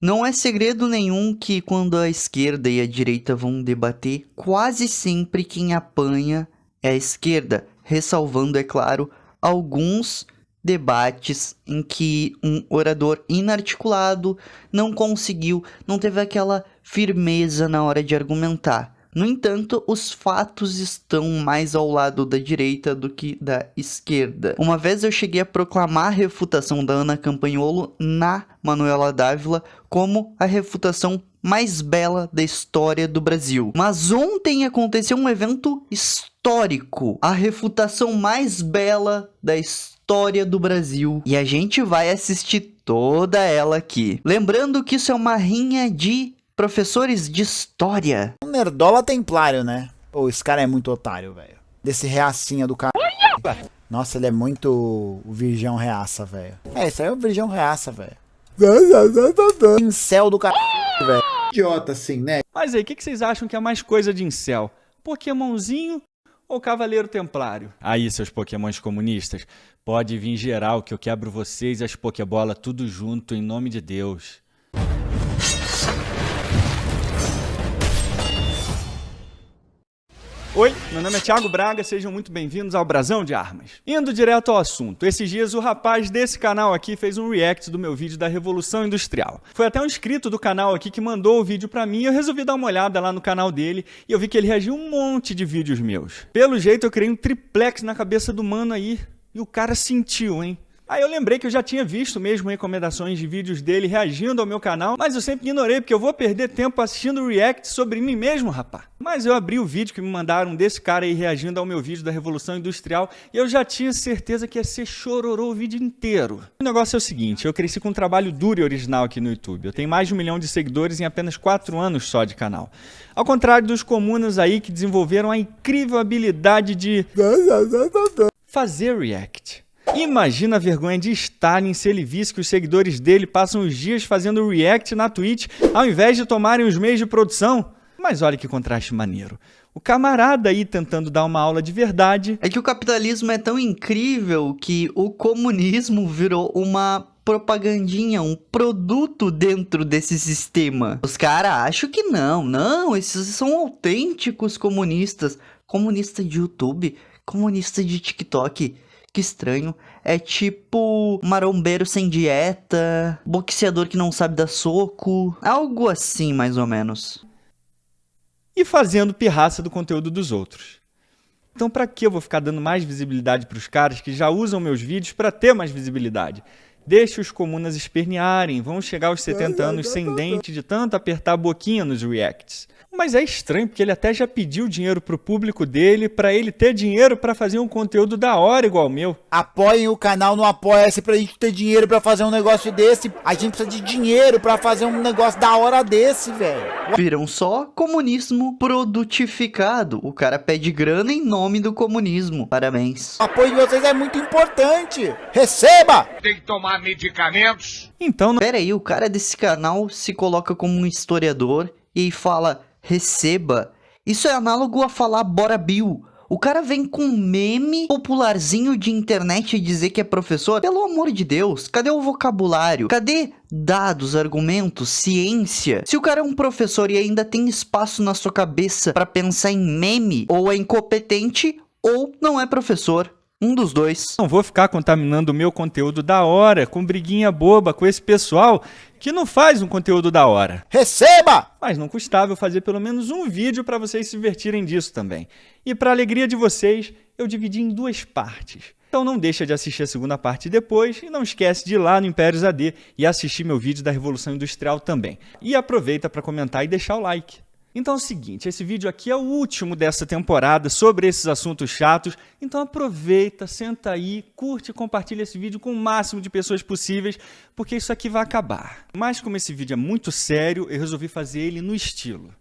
Não é segredo nenhum que quando a esquerda e a direita vão debater, quase sempre quem apanha é a esquerda, ressalvando, é claro, alguns debates em que um orador inarticulado não conseguiu, não teve aquela firmeza na hora de argumentar. No entanto, os fatos estão mais ao lado da direita do que da esquerda. Uma vez eu cheguei a proclamar a refutação da Ana Campanholo na Manuela Dávila como a refutação mais bela da história do Brasil. Mas ontem aconteceu um evento histórico, a refutação mais bela da história do Brasil. E a gente vai assistir toda ela aqui. Lembrando que isso é uma rinha de professores de história. Um nerdola templário, né? Pô, esse cara é muito otário, velho. Desse reacinha do cara. Nossa, ele é muito o virgão reaça, velho. É, isso aí é o virgão reaça, velho. Incel do cara, velho. Idiota assim, né? Mas aí, o que vocês acham que é mais coisa de incel? Pokémonzinho ou Cavaleiro Templário? Aí, seus Pokémons comunistas, pode vir geral que eu quebro vocês e as Pokébola tudo junto em nome de Deus. Oi, meu nome é Thiago Braga, sejam muito bem-vindos ao Brasão de Armas. Indo direto ao assunto, esses dias o rapaz desse canal aqui fez um react do meu vídeo da Revolução Industrial. Foi até um inscrito do canal aqui que mandou o vídeo pra mim e eu resolvi dar uma olhada lá no canal dele e eu vi que ele reagiu a um monte de vídeos meus. Pelo jeito eu criei um triplex na cabeça do mano aí e o cara sentiu, hein? Aí eu lembrei que eu já tinha visto mesmo recomendações de vídeos dele reagindo ao meu canal, mas eu sempre ignorei porque eu vou perder tempo assistindo react sobre mim mesmo, rapá. Mas eu abri o vídeo que me mandaram desse cara aí reagindo ao meu vídeo da Revolução Industrial e eu já tinha certeza que ia ser chororô o vídeo inteiro. O negócio é o seguinte, eu cresci com um trabalho duro e original aqui no YouTube. Eu tenho mais de 1 milhão de seguidores em apenas 4 anos só de canal. Ao contrário dos comunas aí que desenvolveram a incrível habilidade de fazer react. Imagina a vergonha de Stalin se ele visse que os seguidores dele passam os dias fazendo react na Twitch ao invés de tomarem os meios de produção. Mas olha que contraste maneiro. O camarada aí tentando dar uma aula de verdade. É que o capitalismo é tão incrível que o comunismo virou uma propagandinha, um produto dentro desse sistema. Os caras acham que não, esses são autênticos comunistas. Comunista de YouTube, comunista de TikTok. Que estranho. É tipo marombeiro sem dieta, boxeador que não sabe dar soco, algo assim mais ou menos. E fazendo pirraça do conteúdo dos outros. Então pra que eu vou ficar dando mais visibilidade para os caras que já usam meus vídeos para ter mais visibilidade? Deixa os comunas espernearem, vão chegar aos 70 anos sem dente de tanto apertar a boquinha nos reacts. Mas é estranho, porque ele até já pediu dinheiro pro público dele, pra ele ter dinheiro pra fazer um conteúdo da hora igual o meu. Apoiem o canal no Apoia-se pra gente ter dinheiro pra fazer um negócio desse. A gente precisa de dinheiro pra fazer um negócio da hora desse, velho. Viram só? Comunismo produtificado. O cara pede grana em nome do comunismo. Parabéns. O apoio de vocês é muito importante. Receba! Tem que tomar medicamentos. Então, Pera aí, o cara desse canal se coloca como um historiador e fala... receba. Isso é análogo a falar bora Bill. O cara vem com um meme popularzinho de internet e dizer que é professor. Pelo amor de Deus, cadê o vocabulário? Cadê dados, argumentos, ciência? Se o cara é um professor e ainda tem espaço na sua cabeça pra pensar em meme, ou é incompetente ou não é professor. Um dos dois. não vou ficar contaminando o meu conteúdo da hora com briguinha boba com esse pessoal que não faz um conteúdo da hora. Receba! Mas não custava eu fazer pelo menos um vídeo para vocês se divertirem disso também. E para alegria de vocês, eu dividi em 2 partes. Então não deixa de assistir a segunda parte depois e não esquece de ir lá no Impérios AD e assistir meu vídeo da Revolução Industrial também. E aproveita para comentar e deixar o like. Então é o seguinte, esse vídeo aqui é o último dessa temporada sobre esses assuntos chatos, então aproveita, senta aí, curte e compartilha esse vídeo com o máximo de pessoas possíveis, porque isso aqui vai acabar. Mas como esse vídeo é muito sério, eu resolvi fazer ele no estilo.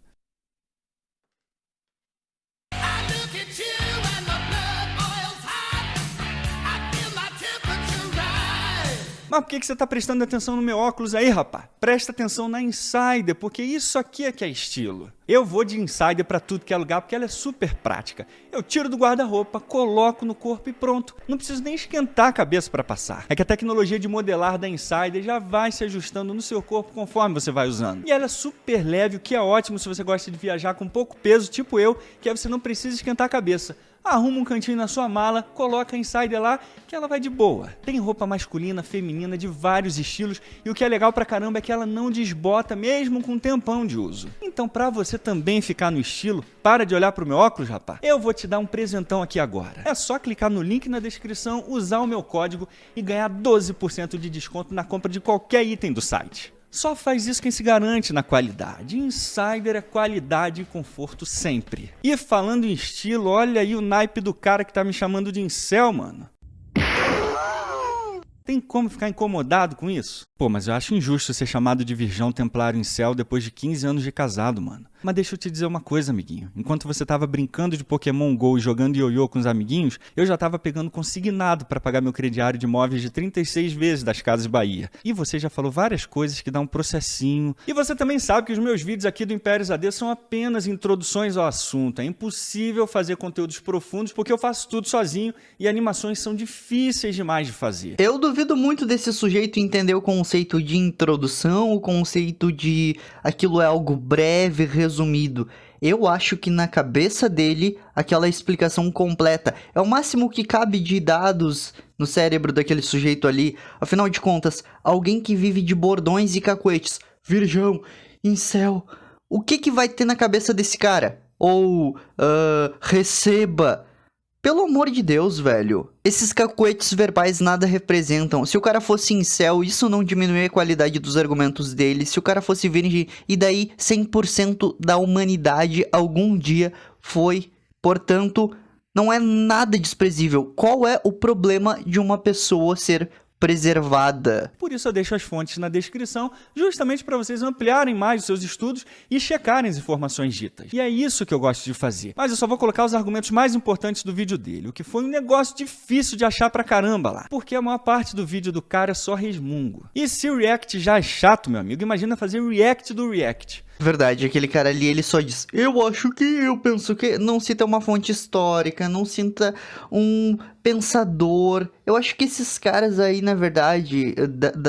Mas por que você tá prestando atenção no meu óculos aí, rapaz? Presta atenção na Insider, porque isso aqui é que é estilo. Eu vou de Insider pra tudo que é lugar, porque ela é super prática. Eu tiro do guarda-roupa, coloco no corpo e pronto. Não preciso nem esquentar a cabeça pra passar. É que a tecnologia de modelar da Insider já vai se ajustando no seu corpo conforme você vai usando. E ela é super leve, o que é ótimo se você gosta de viajar com pouco peso, tipo eu, que aí você não precisa esquentar a cabeça. Arruma um cantinho na sua mala, coloca a Insider lá, que ela vai de boa. Tem roupa masculina, feminina, de vários estilos, e o que é legal pra caramba é que ela não desbota mesmo com um tempão de uso. Então, pra você também ficar no estilo, para de olhar pro meu óculos, rapaz. Eu vou te dar um presentão aqui agora. É só clicar no link na descrição, usar o meu código e ganhar 12% de desconto na compra de qualquer item do site. Só faz isso quem se garante na qualidade. Insider é qualidade e conforto sempre. E falando em estilo, olha aí o naipe do cara que tá me chamando de incel, mano. Tem como ficar incomodado com isso? Pô, mas eu acho injusto ser chamado de virgão templário incel depois de 15 anos de casado, mano. Mas deixa eu te dizer uma coisa, amiguinho. Enquanto você tava brincando de Pokémon GO e jogando ioiô com os amiguinhos, eu já tava pegando consignado pra pagar meu crediário de imóveis de 36 vezes das Casas Bahia. E você já falou várias coisas que dá um processinho. E você também sabe que os meus vídeos aqui do Império AD são apenas introduções ao assunto. É impossível fazer conteúdos profundos porque eu faço tudo sozinho e animações são difíceis demais de fazer. Eu duvido muito desse sujeito entender o conceito de introdução, o conceito de aquilo é algo breve, resumido. Eu acho que na cabeça dele, aquela explicação completa é o máximo que cabe de dados no cérebro daquele sujeito ali. Afinal de contas, alguém que vive de bordões e cacuetes, virgão, incel, o que vai ter na cabeça desse cara? Ou, receba... Pelo amor de Deus, velho. Esses cacuetes verbais nada representam. Se o cara fosse incel, isso não diminui a qualidade dos argumentos dele. Se o cara fosse virgem, e daí 100% da humanidade algum dia foi. Portanto, não é nada desprezível. Qual é o problema de uma pessoa ser preservada? Por isso eu deixo as fontes na descrição, justamente para vocês ampliarem mais os seus estudos e checarem as informações ditas. E é isso que eu gosto de fazer. Mas eu só vou colocar os argumentos mais importantes do vídeo dele, o que foi um negócio difícil de achar pra caramba lá, porque a maior parte do vídeo do cara é só resmungo. E se o react já é chato, meu amigo, imagina fazer react do react. Verdade, aquele cara ali, ele só diz, eu acho que, eu penso que... Não cita uma fonte histórica, não cita um pensador. Eu acho que esses caras aí, na verdade,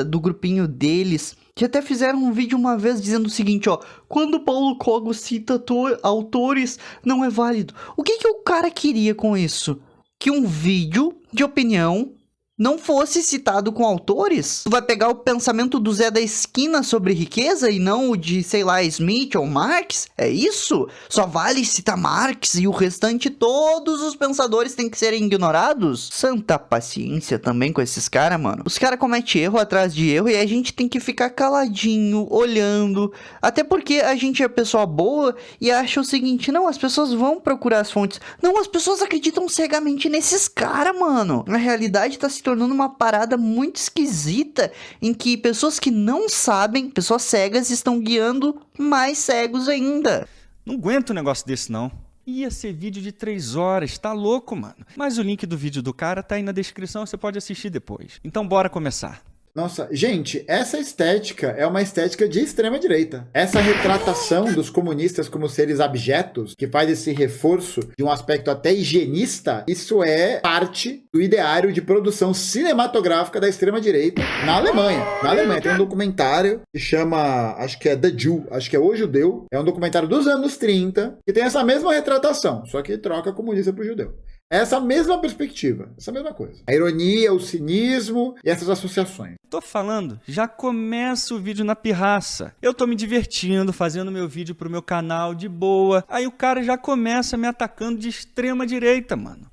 do grupinho deles, que até fizeram um vídeo uma vez dizendo o seguinte, ó, quando Paulo Cogos cita autores, não é válido. O que o cara queria com isso? Que um vídeo de opinião não fosse citado com autores? Tu vai pegar o pensamento do Zé da Esquina sobre riqueza e não o de, sei lá, Smith ou Marx? É isso? Só vale citar Marx e o restante, todos os pensadores têm que serem ignorados? Santa paciência também com esses caras, mano. Os caras cometem erro atrás de erro e a gente tem que ficar caladinho, olhando. Até porque a gente é pessoa boa e acha o seguinte, não, as pessoas vão procurar as fontes. Não, as pessoas acreditam cegamente nesses caras, mano. Na realidade tá se tornando uma parada muito esquisita em que pessoas que não sabem, pessoas cegas, estão guiando mais cegos ainda. Não aguento um negócio desse, não. Ia ser vídeo de 3 horas, tá louco, mano. Mas o link do vídeo do cara tá aí na descrição, você pode assistir depois. Então bora começar. Nossa, gente, essa estética é uma estética de extrema-direita. Essa retratação dos comunistas como seres abjetos, que faz esse reforço de um aspecto até higienista, isso é parte do ideário de produção cinematográfica da extrema-direita na Alemanha. Na Alemanha tem um documentário que chama, acho que é The Jew, acho que é O Judeu. É um documentário dos anos 30, que tem essa mesma retratação, só que troca comunista por judeu. Essa mesma perspectiva, essa mesma coisa. A ironia, o cinismo e essas associações. Tô falando, já começa o vídeo na pirraça. Eu tô me divertindo, fazendo meu vídeo pro meu canal de boa. Aí o cara já começa me atacando de extrema direita, mano.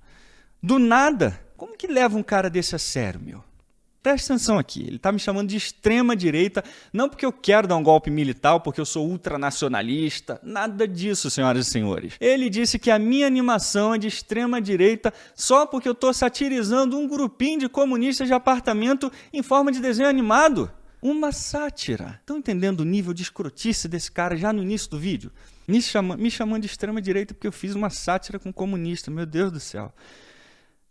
Do nada. Como que leva um cara desse a sério, meu? Presta atenção aqui, ele tá me chamando de extrema direita, não porque eu quero dar um golpe militar, porque eu sou ultranacionalista, nada disso, senhoras e senhores. Ele disse que a minha animação é de extrema direita só porque eu tô satirizando um grupinho de comunistas de apartamento em forma de desenho animado. Uma sátira. Estão entendendo o nível de escrotice desse cara já no início do vídeo? Me chamando de extrema direita porque eu fiz uma sátira com comunista, meu Deus do céu.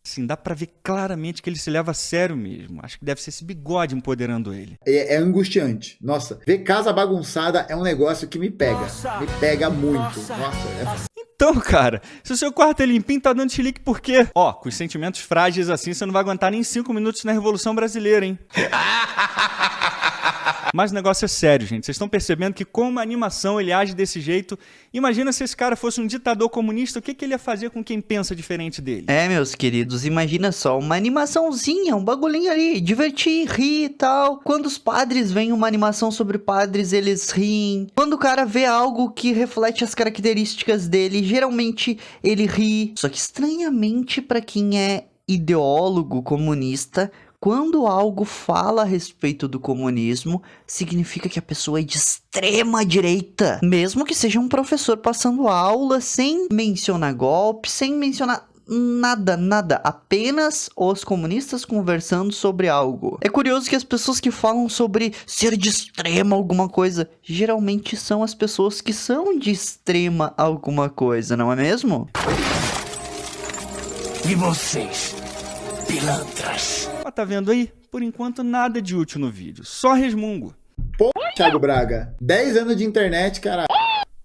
Assim, dá pra ver claramente que ele se leva a sério mesmo. Acho que deve ser esse bigode empoderando ele. É angustiante. Nossa, ver casa bagunçada é um negócio que me pega. Me pega muito. Nossa, Então, cara, se o seu quarto é limpinho, tá dando chilique por quê? Ó, com os sentimentos frágeis assim, você não vai aguentar nem 5 minutos na Revolução Brasileira, hein? Mas o negócio é sério, gente. Vocês estão percebendo que com uma animação ele age desse jeito. Imagina se esse cara fosse um ditador comunista, o que ele ia fazer com quem pensa diferente dele? É, meus queridos, imagina só, uma animaçãozinha, um bagulhinho ali, divertir, rir e tal. Quando os padres veem uma animação sobre padres, eles riem. Quando o cara vê algo que reflete as características dele, geralmente ele ri. Só que estranhamente, pra quem é ideólogo comunista, quando algo fala a respeito do comunismo, significa que a pessoa é de extrema direita. Mesmo que seja um professor passando aula, sem mencionar golpe, sem mencionar nada. Apenas os comunistas conversando sobre algo. É curioso que as pessoas que falam sobre ser de extrema alguma coisa, geralmente são as pessoas que são de extrema alguma coisa, não é mesmo? E vocês, pilantras? Ó, tá vendo aí? Por enquanto nada de útil no vídeo, só resmungo. Pô, Thiago Braga, 10 anos de internet, cara.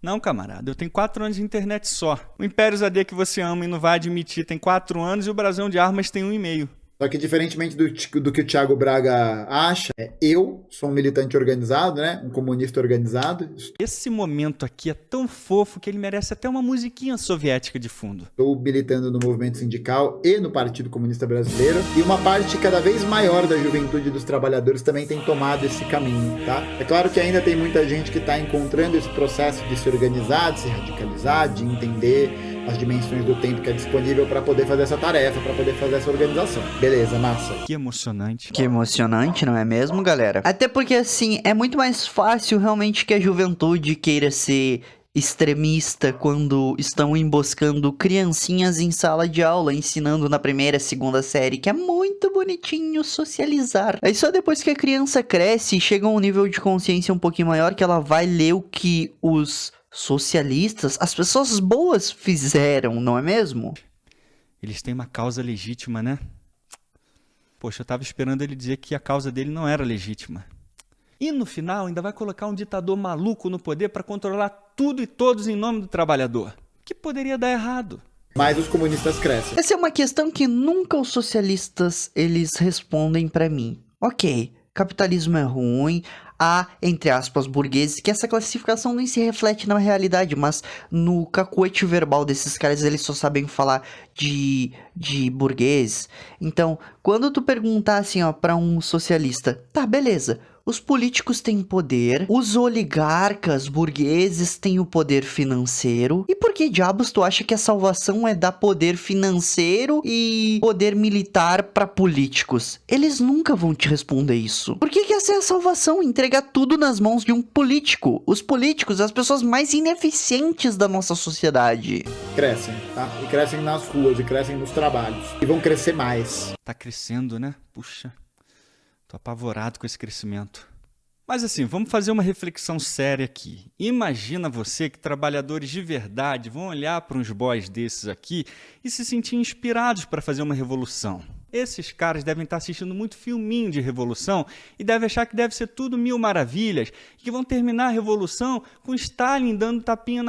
Não, camarada, eu tenho 4 anos de internet só. O Império AD que você ama e não vai admitir tem 4 anos e o Brasão de Armas tem 1,5. Só que diferentemente do que o Thiago Braga acha, eu sou um militante organizado, né? Um comunista organizado. Esse momento aqui é tão fofo que ele merece até uma musiquinha soviética de fundo. Estou militando no movimento sindical e no Partido Comunista Brasileiro. E uma parte cada vez maior da juventude dos trabalhadores também tem tomado esse caminho, tá? É claro que ainda tem muita gente que está encontrando esse processo de se organizar, de se radicalizar, de entender as dimensões do tempo que é disponível para poder fazer essa tarefa, para poder fazer essa organização. Beleza, massa. Que emocionante. Que emocionante, não é mesmo, galera? Até porque, assim, é muito mais fácil realmente que a juventude queira ser extremista quando estão emboscando criancinhas em sala de aula, ensinando na primeira, segunda série, que é muito bonitinho socializar. Aí só depois que a criança cresce e chega a um nível de consciência um pouquinho maior que ela vai ler o que os socialistas, as pessoas boas fizeram, não é mesmo? Eles têm uma causa legítima, né? Poxa, eu tava esperando ele dizer que a causa dele não era legítima. E no final ainda vai colocar um ditador maluco no poder para controlar tudo e todos em nome do trabalhador. Que poderia dar errado. Mas os comunistas crescem. Essa é uma questão que nunca os socialistas eles respondem pra mim. Ok, capitalismo é ruim, há, entre aspas, burgueses, que essa classificação nem se reflete na realidade, mas no cacuete verbal desses caras eles só sabem falar de burguês. Então, quando tu perguntar assim, ó, pra um socialista, tá, beleza, os políticos têm poder, os oligarcas burgueses têm o poder financeiro, e por que diabos tu acha que a salvação é dar poder financeiro e poder militar pra políticos? Eles nunca vão te responder isso. Por que essa é a salvação? Entregar tudo nas mãos de um político. Os políticos, as pessoas mais ineficientes da nossa sociedade. Crescem, tá? E crescem nas ruas, e crescem nos trabalhos. E vão crescer mais. Tá crescendo, né? Puxa, tô apavorado com esse crescimento. Mas assim, vamos fazer uma reflexão séria aqui. Imagina você que trabalhadores de verdade vão olhar para uns boys desses aqui e se sentir inspirados para fazer uma revolução. Esses caras devem estar assistindo muito filminho de revolução e devem achar que deve ser tudo mil maravilhas e que vão terminar a revolução com Stalin dando tapinha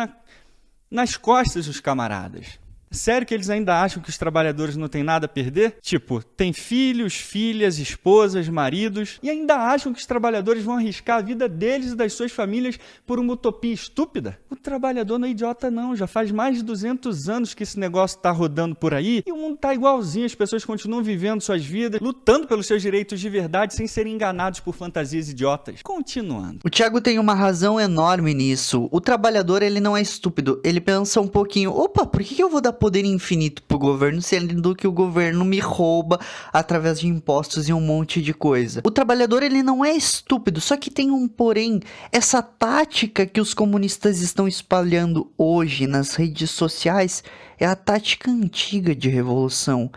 nas costas dos camaradas. Sério que eles ainda acham que os trabalhadores não têm nada a perder? Tipo, tem filhos, filhas, esposas, maridos, e ainda acham que os trabalhadores vão arriscar a vida deles e das suas famílias por uma utopia estúpida? O trabalhador não é idiota não, já faz mais de 200 anos que esse negócio tá rodando por aí e o mundo tá igualzinho, as pessoas continuam vivendo suas vidas, lutando pelos seus direitos de verdade sem serem enganados por fantasias idiotas. Continuando. O Thiago tem uma razão enorme nisso. O trabalhador, ele não é estúpido, ele pensa um pouquinho, opa, por que eu vou dar poder infinito pro governo, sendo que o governo me rouba através de impostos e um monte de coisa? O trabalhador, ele não é estúpido, só que tem um porém. Essa tática que os comunistas estão espalhando hoje nas redes sociais é a tática antiga de revolução.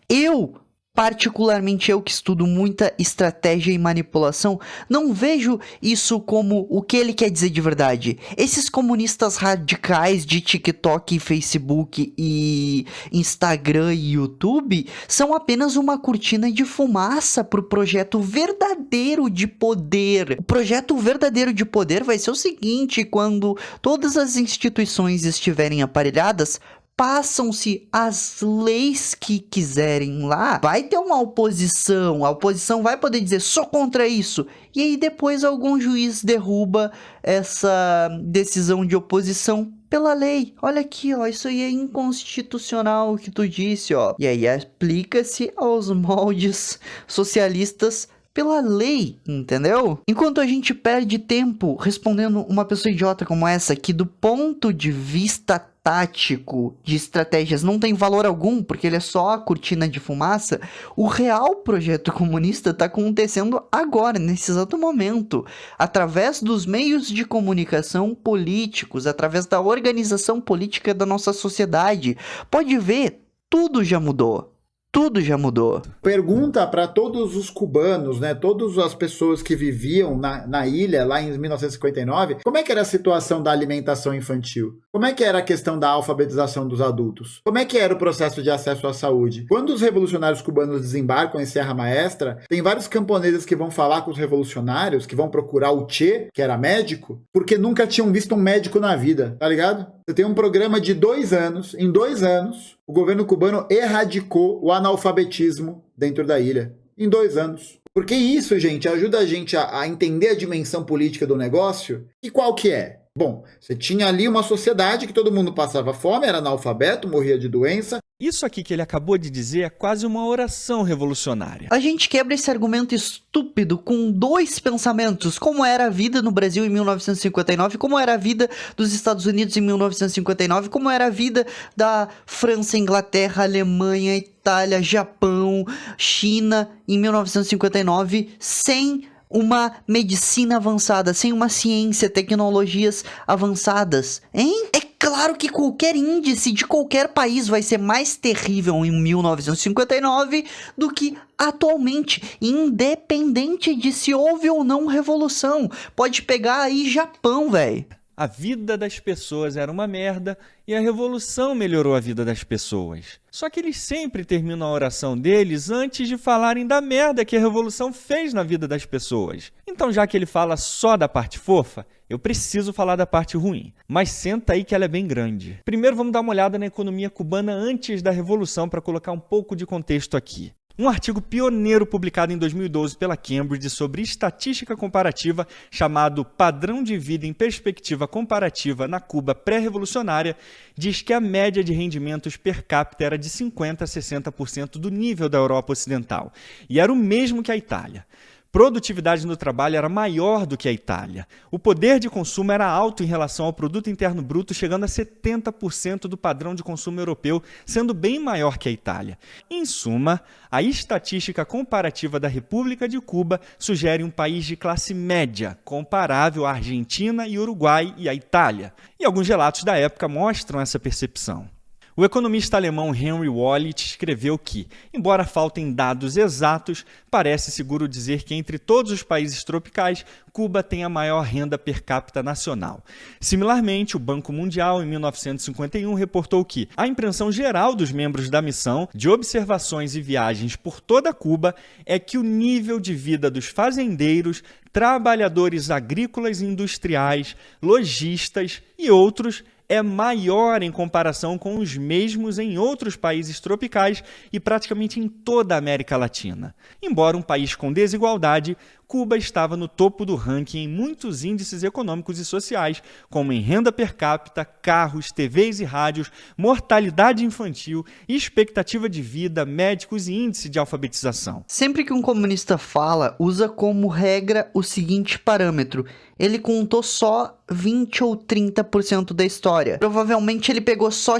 Eu particularmente eu que estudo muita estratégia e manipulação, não vejo isso como o que ele quer dizer de verdade. Esses comunistas radicais de TikTok, Facebook e Instagram e YouTube são apenas uma cortina de fumaça para o projeto verdadeiro de poder. O projeto verdadeiro de poder vai ser o seguinte: quando todas as instituições estiverem aparelhadas, passam-se as leis que quiserem lá, vai ter uma oposição, a oposição vai poder dizer, sou contra isso, e aí depois algum juiz derruba essa decisão de oposição pela lei. Olha aqui, ó, isso aí é inconstitucional o que tu disse, ó. E aí aplica-se aos moldes socialistas pela lei, entendeu? Enquanto a gente perde tempo respondendo uma pessoa idiota como essa, que do ponto de vista tático de estratégias não tem valor algum, porque ele é só a cortina de fumaça, o real projeto comunista está acontecendo agora, nesse exato momento, através dos meios de comunicação políticos, através da organização política da nossa sociedade. Pode ver, tudo já mudou. Tudo já mudou. Pergunta para todos os cubanos, né, todas as pessoas que viviam na ilha lá em 1959, como é que era a situação da alimentação infantil? Como é que era a questão da alfabetização dos adultos? Como é que era o processo de acesso à saúde? Quando os revolucionários cubanos desembarcam em Serra Maestra, tem vários camponeses que vão falar com os revolucionários, que vão procurar o Che, que era médico, porque nunca tinham visto um médico na vida, tá ligado? Você tem um programa de 2 anos, em 2 anos, o governo cubano erradicou o analfabetismo dentro da ilha. Em 2 anos. Porque isso, gente, ajuda a gente a entender a dimensão política do negócio. E qual que é? Bom, você tinha ali uma sociedade que todo mundo passava fome, era analfabeto, morria de doença. Isso aqui que ele acabou de dizer é quase uma oração revolucionária. A gente quebra esse argumento estúpido com 2 pensamentos: como era a vida no Brasil em 1959, como era a vida dos Estados Unidos em 1959, como era a vida da França, Inglaterra, Alemanha, Itália, Japão, China em 1959, sem uma medicina avançada, sem uma ciência, tecnologias avançadas, hein? É claro que qualquer índice de qualquer país vai ser mais terrível em 1959 do que atualmente, independente de se houve ou não revolução. Pode pegar aí Japão, velho. A vida das pessoas era uma merda e a revolução melhorou a vida das pessoas. Só que eles sempre terminam a oração deles antes de falarem da merda que a revolução fez na vida das pessoas. Então, já que ele fala só da parte fofa, eu preciso falar da parte ruim. Mas senta aí que ela é bem grande. Primeiro vamos dar uma olhada na economia cubana antes da revolução para colocar um pouco de contexto aqui. Um artigo pioneiro publicado em 2012 pela Cambridge sobre estatística comparativa, chamado Padrão de Vida em Perspectiva Comparativa na Cuba Pré-Revolucionária, diz que a média de rendimentos per capita era de 50% a 60% do nível da Europa Ocidental, e era o mesmo que a Itália. Produtividade no trabalho era maior do que a Itália. O poder de consumo era alto em relação ao produto interno bruto, chegando a 70% do padrão de consumo europeu, sendo bem maior que a Itália. Em suma, a estatística comparativa da República de Cuba sugere um país de classe média, comparável à Argentina e Uruguai e à Itália. E alguns relatos da época mostram essa percepção. O economista alemão Henry Wallich escreveu que, embora faltem dados exatos, parece seguro dizer que entre todos os países tropicais, Cuba tem a maior renda per capita nacional. Similarmente, o Banco Mundial, em 1951, reportou que a impressão geral dos membros da missão de observações e viagens por toda Cuba é que o nível de vida dos fazendeiros, trabalhadores agrícolas e industriais, lojistas e outros é maior em comparação com os mesmos em outros países tropicais e praticamente em toda a América Latina. Embora um país com desigualdade, Cuba estava no topo do ranking em muitos índices econômicos e sociais, como em renda per capita, carros, TVs e rádios, mortalidade infantil, expectativa de vida, médicos e índice de alfabetização. Sempre que um comunista fala, usa como regra o seguinte parâmetro: ele contou só 20 ou 30% da história. Provavelmente ele pegou só,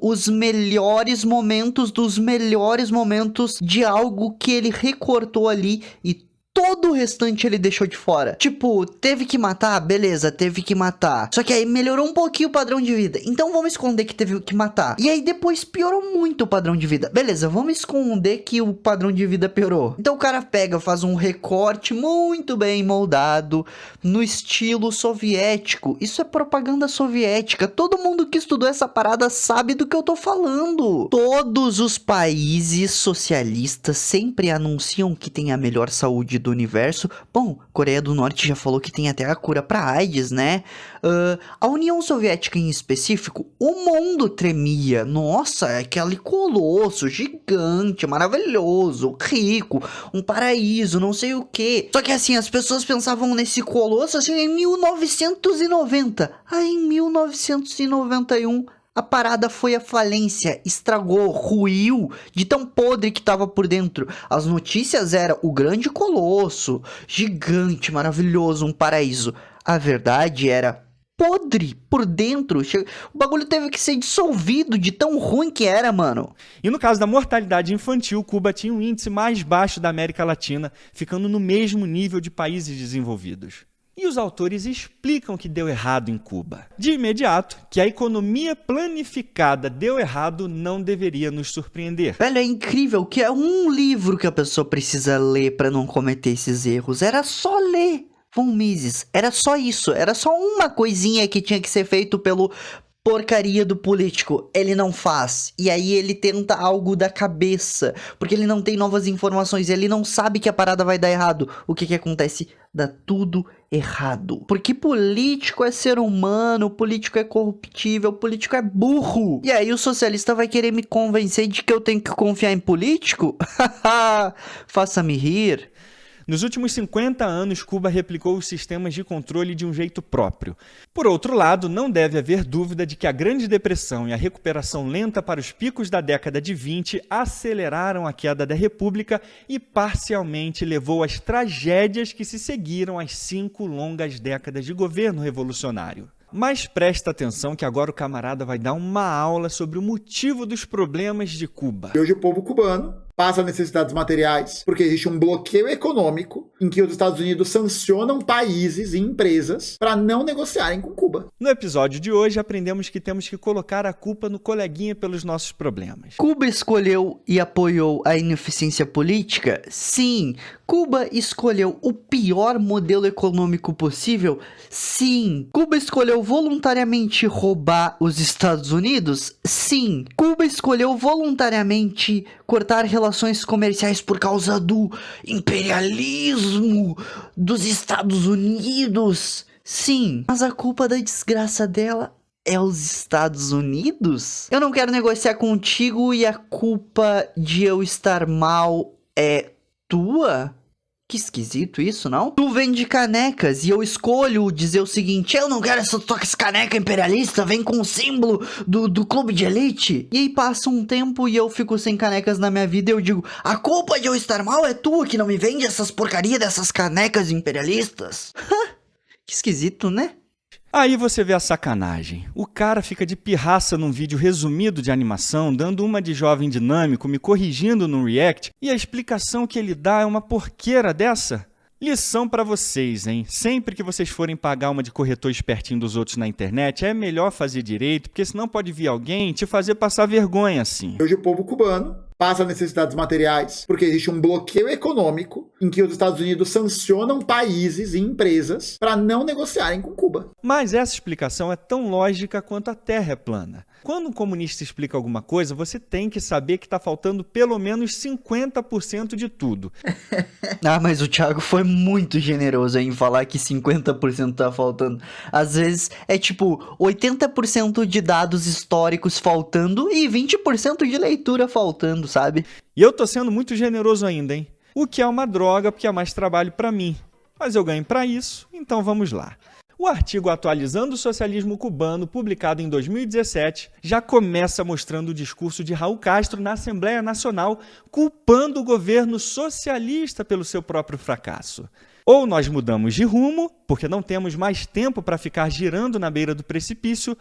os melhores momentos dos melhores momentos de algo que ele recortou ali, e todo o restante ele deixou de fora. Tipo, teve que matar? Beleza, teve que matar. Só que aí melhorou um pouquinho o padrão de vida. Então vamos esconder que teve que matar. E aí depois piorou muito o padrão de vida. Beleza, vamos esconder que o padrão de vida piorou. Então o cara pega, faz um recorte muito bem moldado no estilo soviético. Isso é propaganda soviética. Todo mundo que estudou essa parada sabe do que eu tô falando. Todos os países socialistas sempre anunciam que tem a melhor saúde do universo. Bom, Coreia do Norte já falou que tem até a cura pra AIDS, né? A União Soviética em específico, o mundo tremia. Nossa, é aquele colosso gigante, maravilhoso, rico, um paraíso, não sei o que. Só que assim, as pessoas pensavam nesse colosso assim em 1990. Aí em 1991... a parada foi à falência, estragou, ruiu de tão podre que tava por dentro. As notícias eram o grande colosso, gigante, maravilhoso, um paraíso. A verdade era podre por dentro. O bagulho teve que ser dissolvido de tão ruim que era, mano. E no caso da mortalidade infantil, Cuba tinha o índice mais baixo da América Latina, ficando no mesmo nível de países desenvolvidos. E os autores explicam que deu errado em Cuba. De imediato, que a economia planificada deu errado não deveria nos surpreender. Velho, é incrível que é um livro que a pessoa precisa ler pra não cometer esses erros. Era só ler Von Mises. Era só isso. Era só uma coisinha que tinha que ser feito pelo porcaria do político. Ele não faz. E aí ele tenta algo da cabeça. Porque ele não tem novas informações. Ele não sabe que a parada vai dar errado. O que acontece? Dá tudo errado. Porque político é ser humano, político é corruptível, político é burro. E aí o socialista vai querer me convencer de que eu tenho que confiar em político? Faça-me rir. Nos últimos 50 anos, Cuba replicou os sistemas de controle de um jeito próprio. Por outro lado, não deve haver dúvida de que a Grande Depressão e a recuperação lenta para os picos da década de 20 aceleraram a queda da República e parcialmente levou às tragédias que se seguiram às 5 longas décadas de governo revolucionário. Mas presta atenção que agora o camarada vai dar uma aula sobre o motivo dos problemas de Cuba. E hoje o povo cubano passa necessidades materiais, porque existe um bloqueio econômico em que os Estados Unidos sancionam países e empresas para não negociarem com Cuba. No episódio de hoje, aprendemos que temos que colocar a culpa no coleguinha pelos nossos problemas. Cuba escolheu e apoiou a ineficiência política? Sim. Cuba escolheu o pior modelo econômico possível? Sim. Cuba escolheu voluntariamente roubar os Estados Unidos? Sim. Cuba escolheu voluntariamente cortar relações comerciais por causa do imperialismo dos Estados Unidos? Sim. Mas a culpa da desgraça dela é os Estados Unidos? Eu não quero negociar contigo e a culpa de eu estar mal é tua? Que esquisito isso, não? Tu vende canecas e eu escolho dizer o seguinte: eu não quero essa tua caneca imperialista, vem com o símbolo do clube de elite. E aí passa um tempo e eu fico sem canecas na minha vida e eu digo: a culpa de eu estar mal é tua que não me vende essas porcarias dessas canecas imperialistas. Que esquisito, né? Aí você vê a sacanagem. O cara fica de pirraça num vídeo resumido de animação, dando uma de jovem dinâmico, me corrigindo no react, e a explicação que ele dá é uma porqueira dessa? Lição pra vocês, hein? Sempre que vocês forem pagar uma de corretor espertinho dos outros na internet, é melhor fazer direito, porque senão pode vir alguém te fazer passar vergonha assim. Hoje o povo cubano passa necessidades materiais, porque existe um bloqueio econômico em que os Estados Unidos sancionam países e empresas para não negociarem com Cuba. Mas essa explicação é tão lógica quanto a Terra é plana. Quando um comunista explica alguma coisa, você tem que saber que está faltando pelo menos 50% de tudo. Ah, mas o Thiago foi muito generoso em falar que 50% tá faltando. Às vezes é tipo 80% de dados históricos faltando e 20% de leitura faltando, sabe? E eu tô sendo muito generoso ainda, hein? O que é uma droga, porque é mais trabalho para mim. Mas eu ganho para isso, então vamos lá. O artigo Atualizando o Socialismo Cubano, publicado em 2017, já começa mostrando o discurso de Raul Castro na Assembleia Nacional, culpando o governo socialista pelo seu próprio fracasso. Ou nós mudamos de rumo, porque não temos mais tempo para ficar girando na beira do precipício,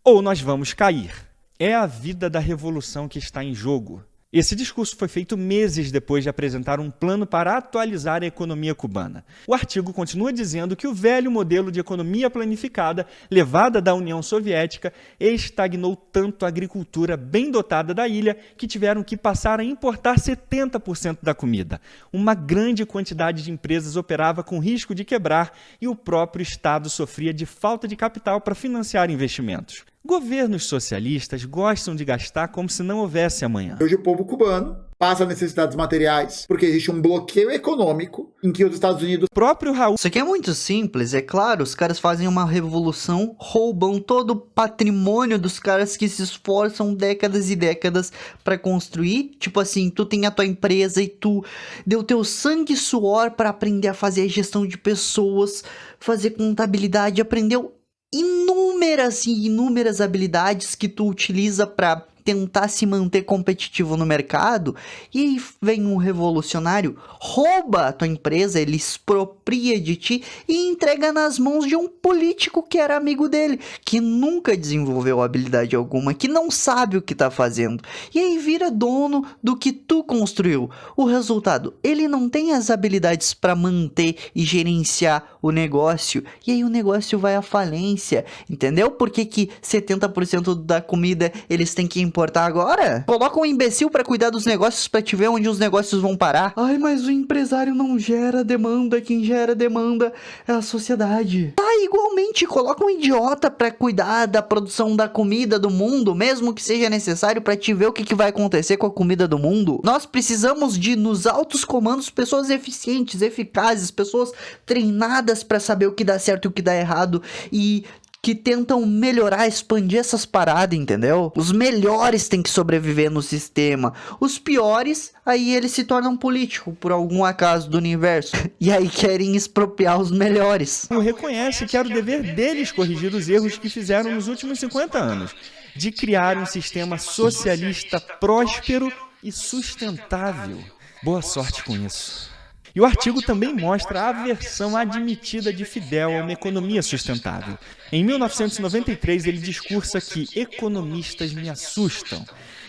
ou nós vamos cair. É a vida da revolução que está em jogo. Esse discurso foi feito meses depois de apresentar um plano para atualizar a economia cubana. O artigo continua dizendo que o velho modelo de economia planificada, levada da União Soviética, estagnou tanto a agricultura bem dotada da ilha que tiveram que passar a importar 70% da comida. Uma grande quantidade de empresas operava com risco de quebrar e o próprio Estado sofria de falta de capital para financiar investimentos. Governos socialistas gostam de gastar como se não houvesse amanhã. Hoje o povo cubano passa necessidades materiais porque existe um bloqueio econômico em que os Estados Unidos... O próprio Raul... Isso aqui é muito simples, é claro, os caras fazem uma revolução, roubam todo o patrimônio dos caras que se esforçam décadas e décadas pra construir. Tipo assim, tu tem a tua empresa e tu deu teu sangue e suor pra aprender a fazer a gestão de pessoas, fazer contabilidade, aprendeu inúmeras e inúmeras habilidades que tu utiliza para tentar se manter competitivo no mercado, e aí vem um revolucionário, rouba a tua empresa, ele expropria de ti e entrega nas mãos de um político que era amigo dele, que nunca desenvolveu habilidade alguma, que não sabe o que tá fazendo, e aí vira dono do que tu construiu. O resultado, ele não tem as habilidades para manter e gerenciar o negócio, e aí o negócio vai à falência, entendeu? Por que 70% da comida eles têm que importar agora? Coloca um imbecil pra cuidar dos negócios pra te ver onde os negócios vão parar. Ai, mas o empresário não gera demanda, quem gera demanda é a sociedade. Tá, igualmente, coloca um idiota pra cuidar da produção da comida do mundo, mesmo que seja necessário pra te ver o que vai acontecer com a comida do mundo. Nós precisamos de, nos altos comandos, pessoas eficientes, eficazes, pessoas treinadas pra saber o que dá certo e o que dá errado e que tentam melhorar, expandir essas paradas, entendeu? Os melhores têm que sobreviver no sistema. Os piores, aí eles se tornam políticos, por algum acaso do universo. E aí querem expropriar os melhores. Reconhece que era o dever deles corrigir os erros que fizeram nos últimos 50 anos, de criar um sistema socialista próspero e sustentável. Boa sorte com isso. E o artigo também mostra a aversão admitida de Fidel a uma economia sustentável. Em 1993, ele discursa que economistas me assustam.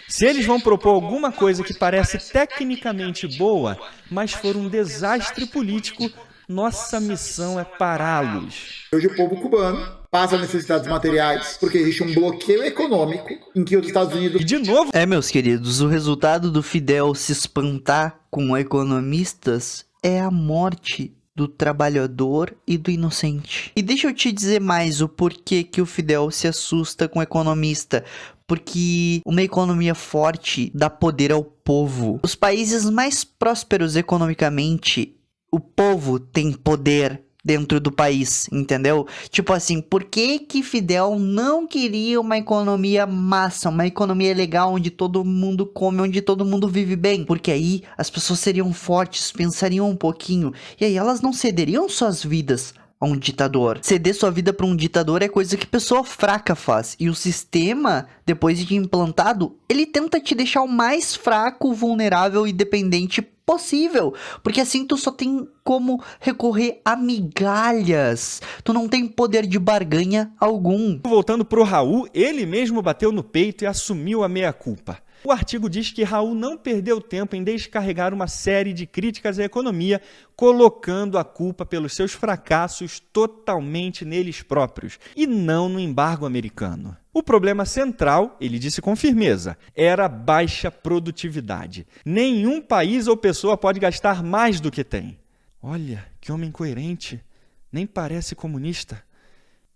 Se eles vão propor alguma coisa que parece tecnicamente boa, mas for um desastre político, nossa missão é pará-los. Hoje o povo cubano passa necessidades materiais porque existe um bloqueio econômico em que os Estados Unidos... E de novo... Meus queridos, o resultado do Fidel se espantar com economistas é a morte do trabalhador e do inocente. E deixa eu te dizer mais o porquê que o Fidel se assusta com economista. Porque uma economia forte dá poder ao povo. Os países mais prósperos economicamente, o povo tem poder dentro do país, entendeu? Tipo assim, por que Fidel não queria uma economia massa, uma economia legal, onde todo mundo come, onde todo mundo vive bem? Porque aí as pessoas seriam fortes, pensariam um pouquinho, e aí elas não cederiam suas vidas a um ditador. Ceder sua vida para um ditador é coisa que pessoa fraca faz. E o sistema, depois de implantado, ele tenta te deixar o mais fraco, vulnerável e dependente possível. Porque assim tu só tem como recorrer a migalhas. Tu não tem poder de barganha algum. Voltando pro Raul, ele mesmo bateu no peito e assumiu a meia-culpa. O artigo diz que Raul não perdeu tempo em descarregar uma série de críticas à economia, colocando a culpa pelos seus fracassos totalmente neles próprios, e não no embargo americano. O problema central, ele disse com firmeza, era a baixa produtividade. Nenhum país ou pessoa pode gastar mais do que tem. Olha, que homem coerente, nem parece comunista.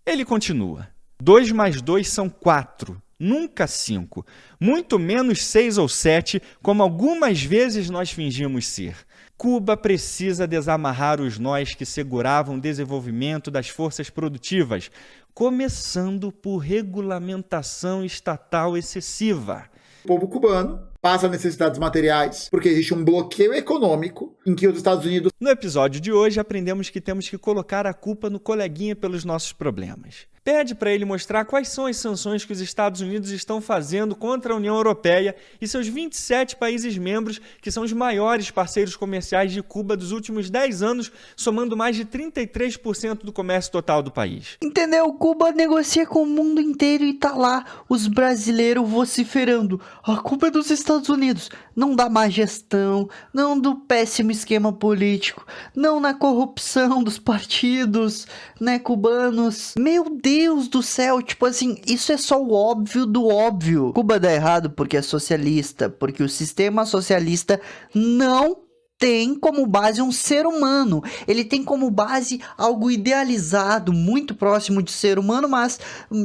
Ele continua. 2 mais 2 são 4. Nunca 5, muito menos 6 ou 7, como algumas vezes nós fingimos ser. Cuba precisa desamarrar os nós que seguravam o desenvolvimento das forças produtivas, começando por regulamentação estatal excessiva. O povo cubano passa necessidades materiais porque existe um bloqueio econômico em que os Estados Unidos... No episódio de hoje, aprendemos que temos que colocar a culpa no coleguinha pelos nossos problemas. pede para ele mostrar quais são as sanções que os Estados Unidos estão fazendo contra a União Europeia e seus 27 países membros, que são os maiores parceiros comerciais de Cuba dos últimos 10 anos, somando mais de 33% do comércio total do país. Entendeu? Cuba negocia com o mundo inteiro e tá lá os brasileiros vociferando. A culpa é dos Estados Unidos. Não da má gestão, não do péssimo esquema político, não na corrupção dos partidos, né, cubanos. Meu Deus do céu, tipo assim, isso é só o óbvio do óbvio. Cuba dá errado porque é socialista, porque o sistema socialista não tem como base um ser humano. Ele tem como base algo idealizado, muito próximo de ser humano, mas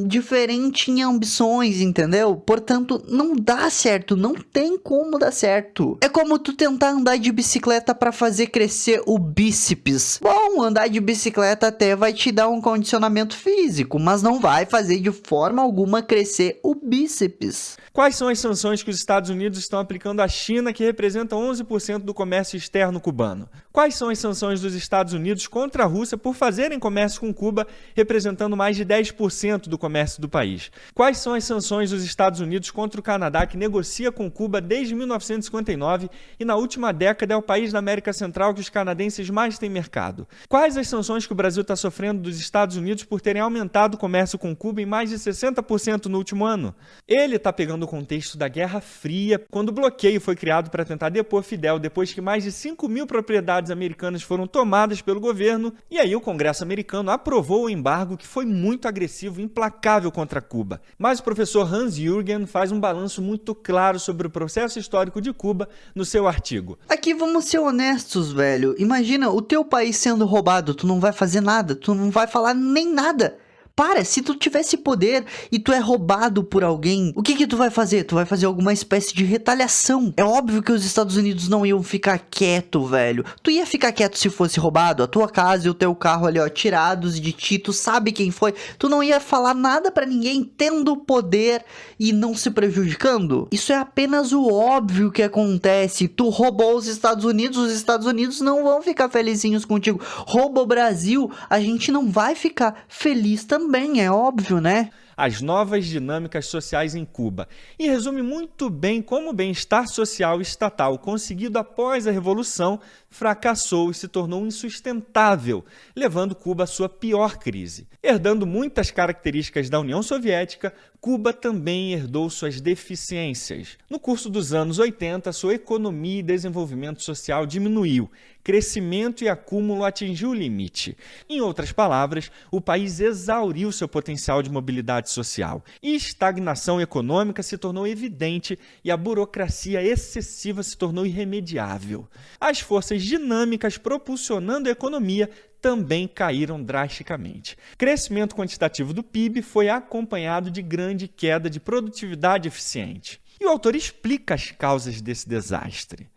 diferente em ambições, entendeu? Portanto, não dá certo, não tem como dar certo. É como tu tentar andar de bicicleta para fazer crescer o bíceps. Bom, andar de bicicleta até vai te dar um condicionamento físico, mas não vai fazer de forma alguma crescer o bíceps. Quais são as sanções que os Estados Unidos estão aplicando à China, que representa 11% do comércio externo cubano? Quais são as sanções dos Estados Unidos contra a Rússia por fazerem comércio com Cuba, representando mais de 10% do comércio do país? Quais são as sanções dos Estados Unidos contra o Canadá, que negocia com Cuba desde 1959 e na última década é o país da América Central que os canadenses mais têm mercado? Quais as sanções que o Brasil está sofrendo dos Estados Unidos por terem aumentado o comércio com Cuba em mais de 60% no último ano? Ele está pegando o contexto da Guerra Fria, quando o bloqueio foi criado para tentar depor Fidel, depois que mais de 5.000 propriedades americanas foram tomadas pelo governo, e aí o Congresso americano aprovou o embargo, que foi muito agressivo e implacável contra Cuba. Mas o professor Hans-Jürgen faz um balanço muito claro sobre o processo histórico de Cuba no seu artigo. Aqui vamos ser honestos, velho. Imagina o teu país sendo roubado, tu não vai fazer nada, tu não vai falar nem nada. Para, se tu tivesse poder e tu é roubado por alguém, o que tu vai fazer? Tu vai fazer alguma espécie de retaliação. É óbvio que os Estados Unidos não iam ficar quieto, velho. Tu ia ficar quieto se fosse roubado? A tua casa e o teu carro ali, ó, tirados de ti, tu sabe quem foi. Tu não ia falar nada pra ninguém tendo poder e não se prejudicando? Isso é apenas o óbvio que acontece. Tu roubou os Estados Unidos não vão ficar felizinhos contigo. Rouba o Brasil, a gente não vai ficar feliz também. É óbvio, né? As novas dinâmicas sociais em Cuba, e resume muito bem como o bem-estar social estatal conseguido após a Revolução fracassou e se tornou insustentável, levando Cuba à sua pior crise. Herdando muitas características da União Soviética, Cuba também herdou suas deficiências. No curso dos anos 80, sua economia e desenvolvimento social diminuiu, crescimento e acúmulo atingiu o limite. Em outras palavras, o país exauriu seu potencial de mobilidade social, e estagnação econômica se tornou evidente e a burocracia excessiva se tornou irremediável. As forças dinâmicas propulsionando a economia também caíram drasticamente. Crescimento quantitativo do PIB foi acompanhado de grande queda de produtividade eficiente. E o autor explica as causas desse desastre.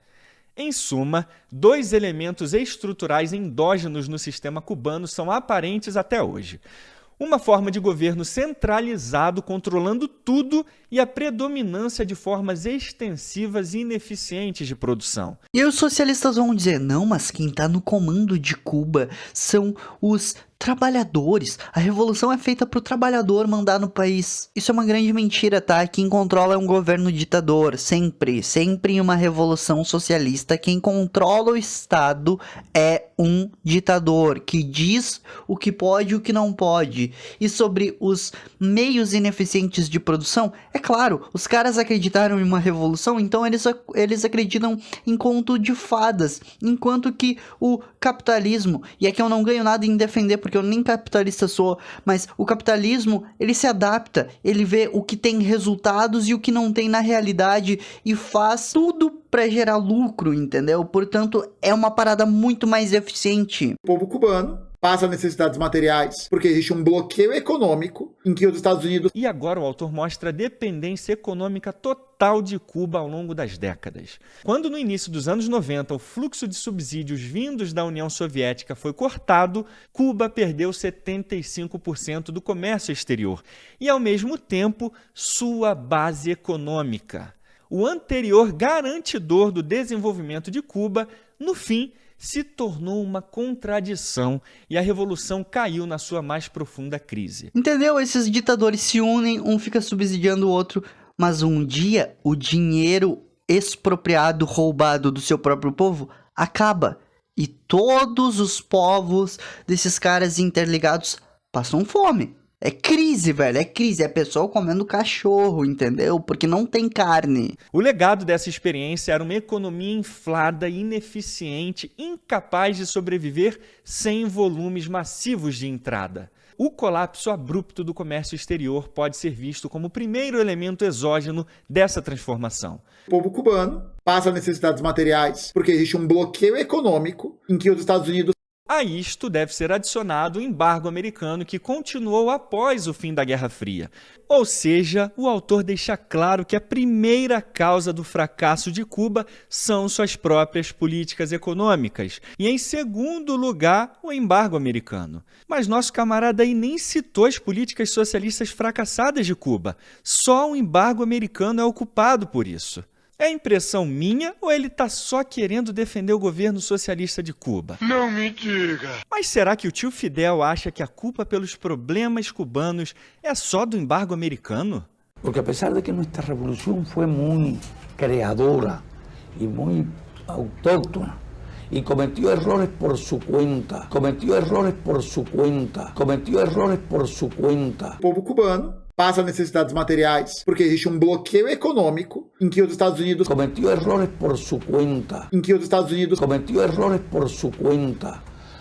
Em suma, dois elementos estruturais endógenos no sistema cubano são aparentes até hoje. Uma forma de governo centralizado controlando tudo e a predominância de formas extensivas e ineficientes de produção. E os socialistas vão dizer, não, mas quem tá no comando de Cuba são os trabalhadores. A revolução é feita pro trabalhador mandar no país. Isso é uma grande mentira, tá? Quem controla é um governo ditador, sempre em uma revolução socialista, quem controla o Estado é um ditador, que diz o que pode e o que não pode. E sobre os meios ineficientes de produção, é claro, os caras acreditaram em uma revolução, então eles acreditam em conto de fadas, enquanto que o capitalismo, e aqui eu não ganho nada em defender porque eu nem capitalista sou, mas o capitalismo, ele se adapta, ele vê o que tem resultados e o que não tem na realidade e faz tudo para gerar lucro, entendeu? Portanto, é uma parada muito mais eficiente. O povo cubano passa necessidades materiais, porque existe um bloqueio econômico em que os Estados Unidos... E agora o autor mostra a dependência econômica total de Cuba ao longo das décadas. Quando no início dos anos 90 o fluxo de subsídios vindos da União Soviética foi cortado, Cuba perdeu 75% do comércio exterior e, ao mesmo tempo, sua base econômica. O anterior garantidor do desenvolvimento de Cuba, no fim, se tornou uma contradição e a revolução caiu na sua mais profunda crise. Entendeu? Esses ditadores se unem, um fica subsidiando o outro, mas um dia o dinheiro expropriado, roubado do seu próprio povo acaba. E todos os povos desses caras interligados passam fome. É crise, velho, é crise. É pessoal comendo cachorro, entendeu? Porque não tem carne. O legado dessa experiência era uma economia inflada, ineficiente, incapaz de sobreviver sem volumes massivos de entrada. O colapso abrupto do comércio exterior pode ser visto como o primeiro elemento exógeno dessa transformação. O povo cubano passa necessidades materiais porque existe um bloqueio econômico em que os Estados Unidos... A isto deve ser adicionado o embargo americano que continuou após o fim da Guerra Fria. Ou seja, o autor deixa claro que a primeira causa do fracasso de Cuba são suas próprias políticas econômicas e, em segundo lugar, o embargo americano. Mas nosso camarada aí nem citou as políticas socialistas fracassadas de Cuba. Só o embargo americano é o culpado por isso. É impressão minha ou ele tá só querendo defender o governo socialista de Cuba? Não me diga. Mas será que o tio Fidel acha que a culpa pelos problemas cubanos é só do embargo americano? Porque a pesar de que nuestra revolución fue muy creadora y muy autóctona, y cometió errores por su cuenta, O povo cubano passa necessidades materiais porque existe um bloqueio econômico em que os Estados Unidos... cometió errores por su cuenta,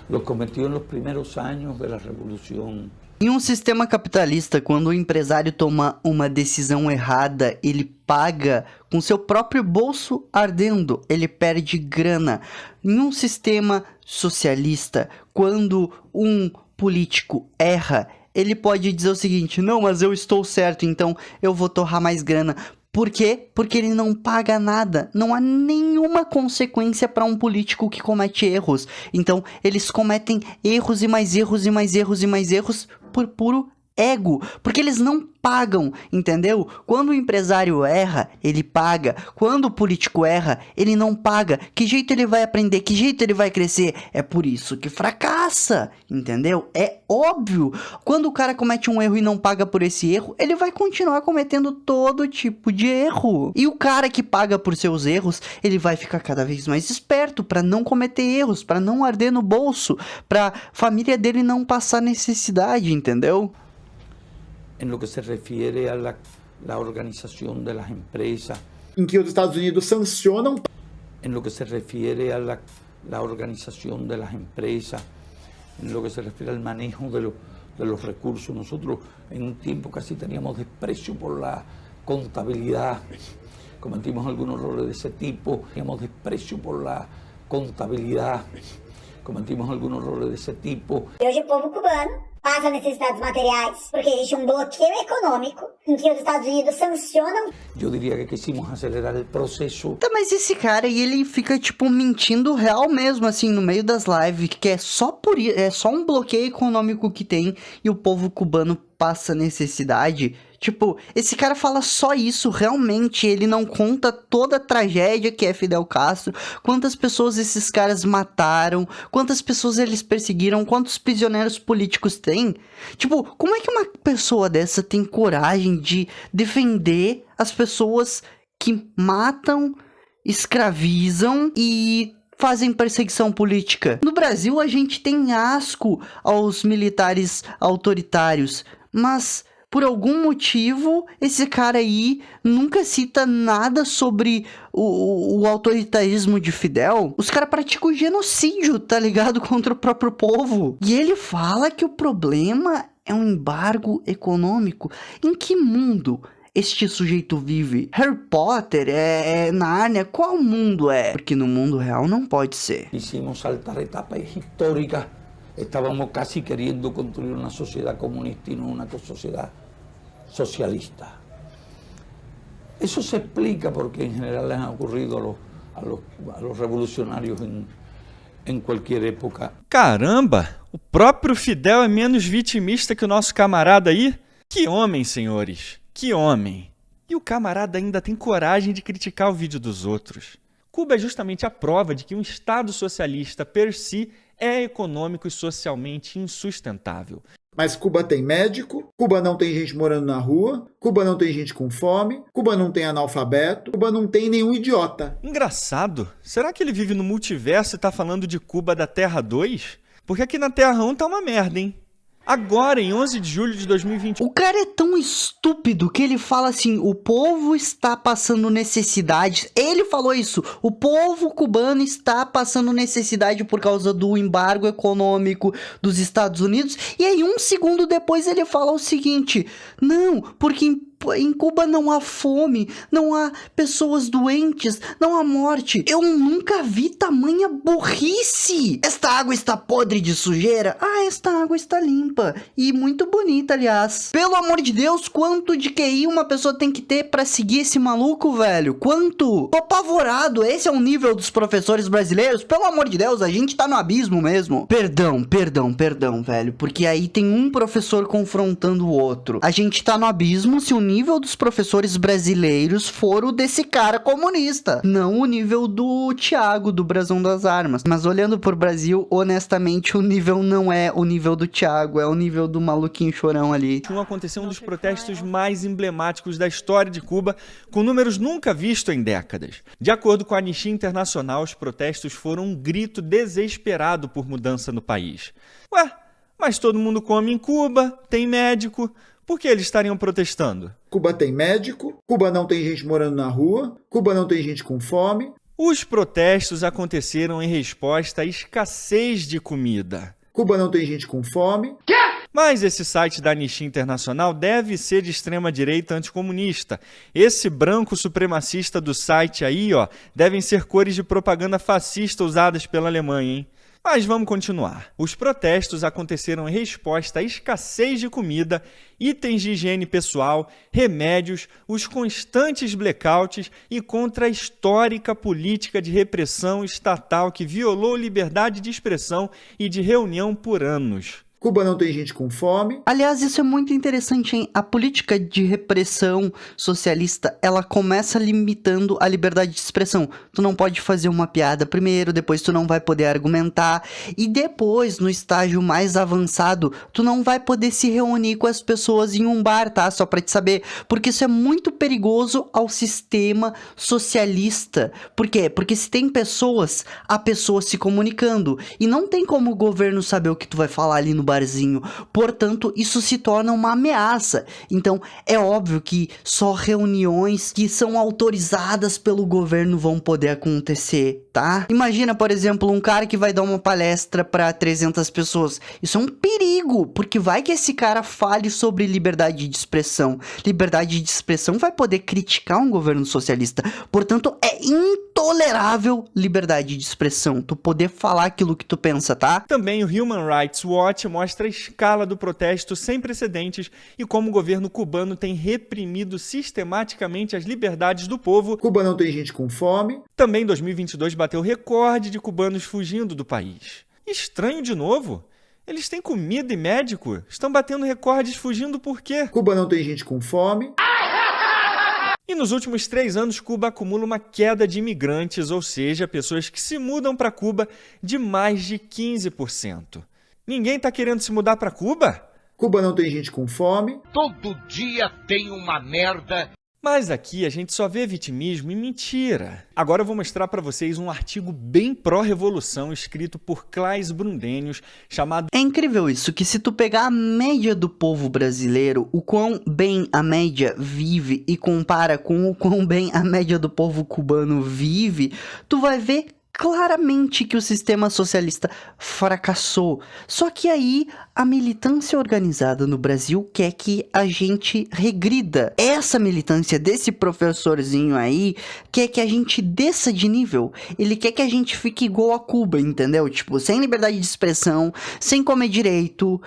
los cometió en los primeros años de la revolución. Em um sistema capitalista, quando o empresário toma uma decisão errada, ele paga com seu próprio bolso ardendo, ele perde grana. Em um sistema socialista, quando um político erra, ele pode dizer o seguinte: não, mas eu estou certo, então eu vou torrar mais grana. Por quê? Porque ele não paga nada. Não há nenhuma consequência para um político que comete erros. Então, eles cometem erros e mais erros e mais erros e mais erros por puro ego. Porque eles não pagam, entendeu? Quando o empresário erra, ele paga. Quando o político erra, ele não paga. Que jeito ele vai aprender? Que jeito ele vai crescer? É por isso que fracassa, entendeu? É óbvio. Quando o cara comete um erro e não paga por esse erro, ele vai continuar cometendo todo tipo de erro. E o cara que paga por seus erros, ele vai ficar cada vez mais esperto para não cometer erros, para não arder no bolso, para família dele não passar necessidade, entendeu? En lo que se refiere a la organización de las empresas, em que os Estados Unidos sancionam... en lo que se refiere a la organización de las empresas, en lo que se refiere al manejo de los recursos. Nosotros en un tiempo casi teníamos desprecio por la contabilidad, cometimos algunos errores de ese tipo, teníamos desprecio por la contabilidad, cometimos algunos errores de ese tipo. Hoje o povo cubano passa necessidades materiais porque existe um bloqueio econômico em que os Estados Unidos sancionam... Eu diria que quisimos acelerar o processo. Tá, mas esse cara aí, ele fica, tipo, mentindo real mesmo, assim, no meio das lives, que é só por isso, é só um bloqueio econômico que tem e o povo cubano passa necessidade. Tipo, esse cara fala só isso, realmente, ele não conta toda a tragédia que é Fidel Castro, quantas pessoas esses caras mataram, quantas pessoas eles perseguiram, quantos prisioneiros políticos tem. Tipo, como é que uma pessoa dessa tem coragem de defender as pessoas que matam, escravizam e fazem perseguição política? No Brasil, a gente tem asco aos militares autoritários, mas... por algum motivo, esse cara aí nunca cita nada sobre o autoritarismo de Fidel. Os caras praticam genocídio, tá ligado? Contra o próprio povo. E ele fala que o problema é um embargo econômico. Em que mundo este sujeito vive? Harry Potter? É Nárnia? Qual mundo é? Porque no mundo real não pode ser. Hicimos saltar etapas históricas. Estábamos casi queriendo construir una sociedad comunista y no una sociedad socialista. Eso se explica porque en general les ha ocurrido a los revolucionarios en cualquier época. Caramba! O próprio Fidel é menos vitimista que o nosso camarada aí? Que homem, senhores! Que homem! E o camarada ainda tem coragem de criticar o vídeo dos outros. Cuba é justamente a prova de que um Estado socialista per si é econômico e socialmente insustentável. Mas Cuba tem médico, Cuba não tem gente morando na rua, Cuba não tem gente com fome, Cuba não tem analfabeto, Cuba não tem nenhum idiota. Engraçado. Será que ele vive no multiverso e tá falando de Cuba da Terra 2? Porque aqui na Terra 1 tá uma merda, hein? Agora, em 11 de julho de 2021... O cara é tão estúpido que ele fala assim, o povo está passando necessidades. Ele falou isso, o povo cubano está passando necessidade por causa do embargo econômico dos Estados Unidos. E aí, um segundo depois, ele fala o seguinte, não, porque em Cuba não há fome, não há pessoas doentes, não há morte. Eu nunca vi tamanha burrice. Esta água está podre de sujeira? Ah, esta água está limpa e muito bonita, aliás. Pelo amor de Deus, quanto de QI uma pessoa tem que ter pra seguir esse maluco, velho? Quanto? Tô apavorado. Esse é o nível dos professores brasileiros? Pelo amor de Deus, a gente tá no abismo mesmo. Perdão, velho, porque aí tem um professor confrontando o outro. A gente tá no abismo se o nível dos professores brasileiros for o desse cara comunista, não o nível do Thiago, do Brasão das Armas. Mas olhando pro Brasil, honestamente, o nível não é o nível do Thiago, é o nível do maluquinho chorão ali. Aconteceu um dos protestos mais emblemáticos da história de Cuba, com números nunca vistos em décadas. De acordo com a Anistia Internacional, os protestos foram um grito desesperado por mudança no país. Ué, mas todo mundo come em Cuba, tem médico... Por que eles estariam protestando? Cuba tem médico, Cuba não tem gente morando na rua, Cuba não tem gente com fome. Os protestos aconteceram em resposta à escassez de comida. Cuba não tem gente com fome. Mas esse site da Anistia Internacional deve ser de extrema-direita anticomunista. Esse branco supremacista do site aí, ó, devem ser cores de propaganda fascista usadas pela Alemanha, hein? Mas vamos continuar. Os protestos aconteceram em resposta à escassez de comida, itens de higiene pessoal, remédios, os constantes blackouts e contra a histórica política de repressão estatal que violou liberdade de expressão e de reunião por anos. Cuba não tem gente com fome. Aliás, isso é muito interessante, hein? A política de repressão socialista, ela começa limitando a liberdade de expressão. Tu não pode fazer uma piada primeiro, depois tu não vai poder argumentar, e depois, no estágio mais avançado, tu não vai poder se reunir com as pessoas em um bar, tá? Só pra te saber, porque isso é muito perigoso ao sistema socialista. Por quê? Porque se tem pessoas, há pessoas se comunicando, e não tem como o governo saber o que tu vai falar ali no barzinho. Portanto, isso se torna uma ameaça. Então, é óbvio que só reuniões que são autorizadas pelo governo vão poder acontecer, tá? Imagina, por exemplo, um cara que vai dar uma palestra para 300 pessoas. Isso é um perigo, porque vai que esse cara fale sobre liberdade de expressão. Liberdade de expressão vai poder criticar um governo socialista. Portanto, é intolerável liberdade de expressão. Tu poder falar aquilo que tu pensa, tá? Também o Human Rights Watch mostra a escala do protesto sem precedentes e como o governo cubano tem reprimido sistematicamente as liberdades do povo. Cuba não tem gente com fome. Também 2022 bateu recorde de cubanos fugindo do país. Estranho de novo. Eles têm comida e médico. Estão batendo recordes fugindo por quê? Cuba não tem gente com fome. E nos últimos 3 anos, Cuba acumula uma queda de imigrantes, ou seja, pessoas que se mudam para Cuba, de mais de 15%. Ninguém tá querendo se mudar para Cuba? Cuba não tem gente com fome. Todo dia tem uma merda. Mas aqui a gente só vê vitimismo e mentira. Agora eu vou mostrar para vocês um artigo bem pró-revolução escrito por Claes Brundenius, chamado... É incrível isso, que se tu pegar a média do povo brasileiro, o quão bem a média vive e compara com o quão bem a média do povo cubano vive, tu vai ver claramente que o sistema socialista fracassou. Só que aí a militância organizada no Brasil quer que a gente regrida. Essa militância desse professorzinho aí quer que a gente desça de nível. Ele quer que a gente fique igual a Cuba, entendeu? Tipo, sem liberdade de expressão, sem comer direito,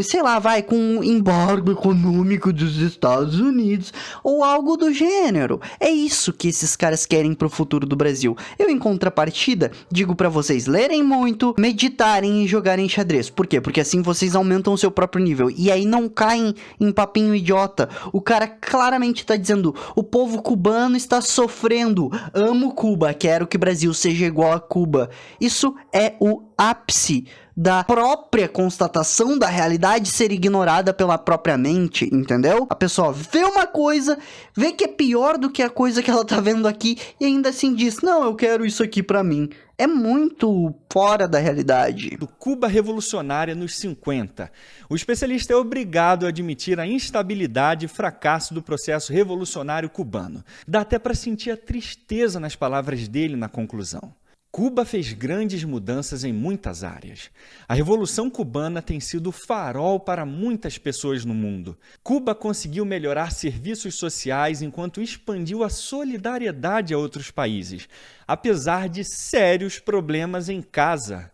sei lá, vai com um embargo econômico dos Estados Unidos ou algo do gênero. É isso que esses caras querem pro futuro do Brasil. Eu encontro contrapartida, digo pra vocês lerem muito, meditarem e jogarem xadrez. Por quê? Porque assim vocês aumentam o seu próprio nível. E aí não caem em papinho idiota. O cara claramente tá dizendo: o povo cubano está sofrendo. Amo Cuba, quero que o Brasil seja igual a Cuba. Isso é o ápice da própria constatação da realidade ser ignorada pela própria mente, entendeu? A pessoa vê uma coisa, vê que é pior do que a coisa que ela tá vendo aqui e ainda assim diz: não, eu quero isso aqui pra mim. É muito fora da realidade. Do Cuba revolucionária nos 50. O especialista é obrigado a admitir a instabilidade e fracasso do processo revolucionário cubano. Dá até para sentir a tristeza nas palavras dele na conclusão. Cuba fez grandes mudanças em muitas áreas. A Revolução Cubana tem sido farol para muitas pessoas no mundo. Cuba conseguiu melhorar serviços sociais enquanto expandiu a solidariedade a outros países, apesar de sérios problemas em casa.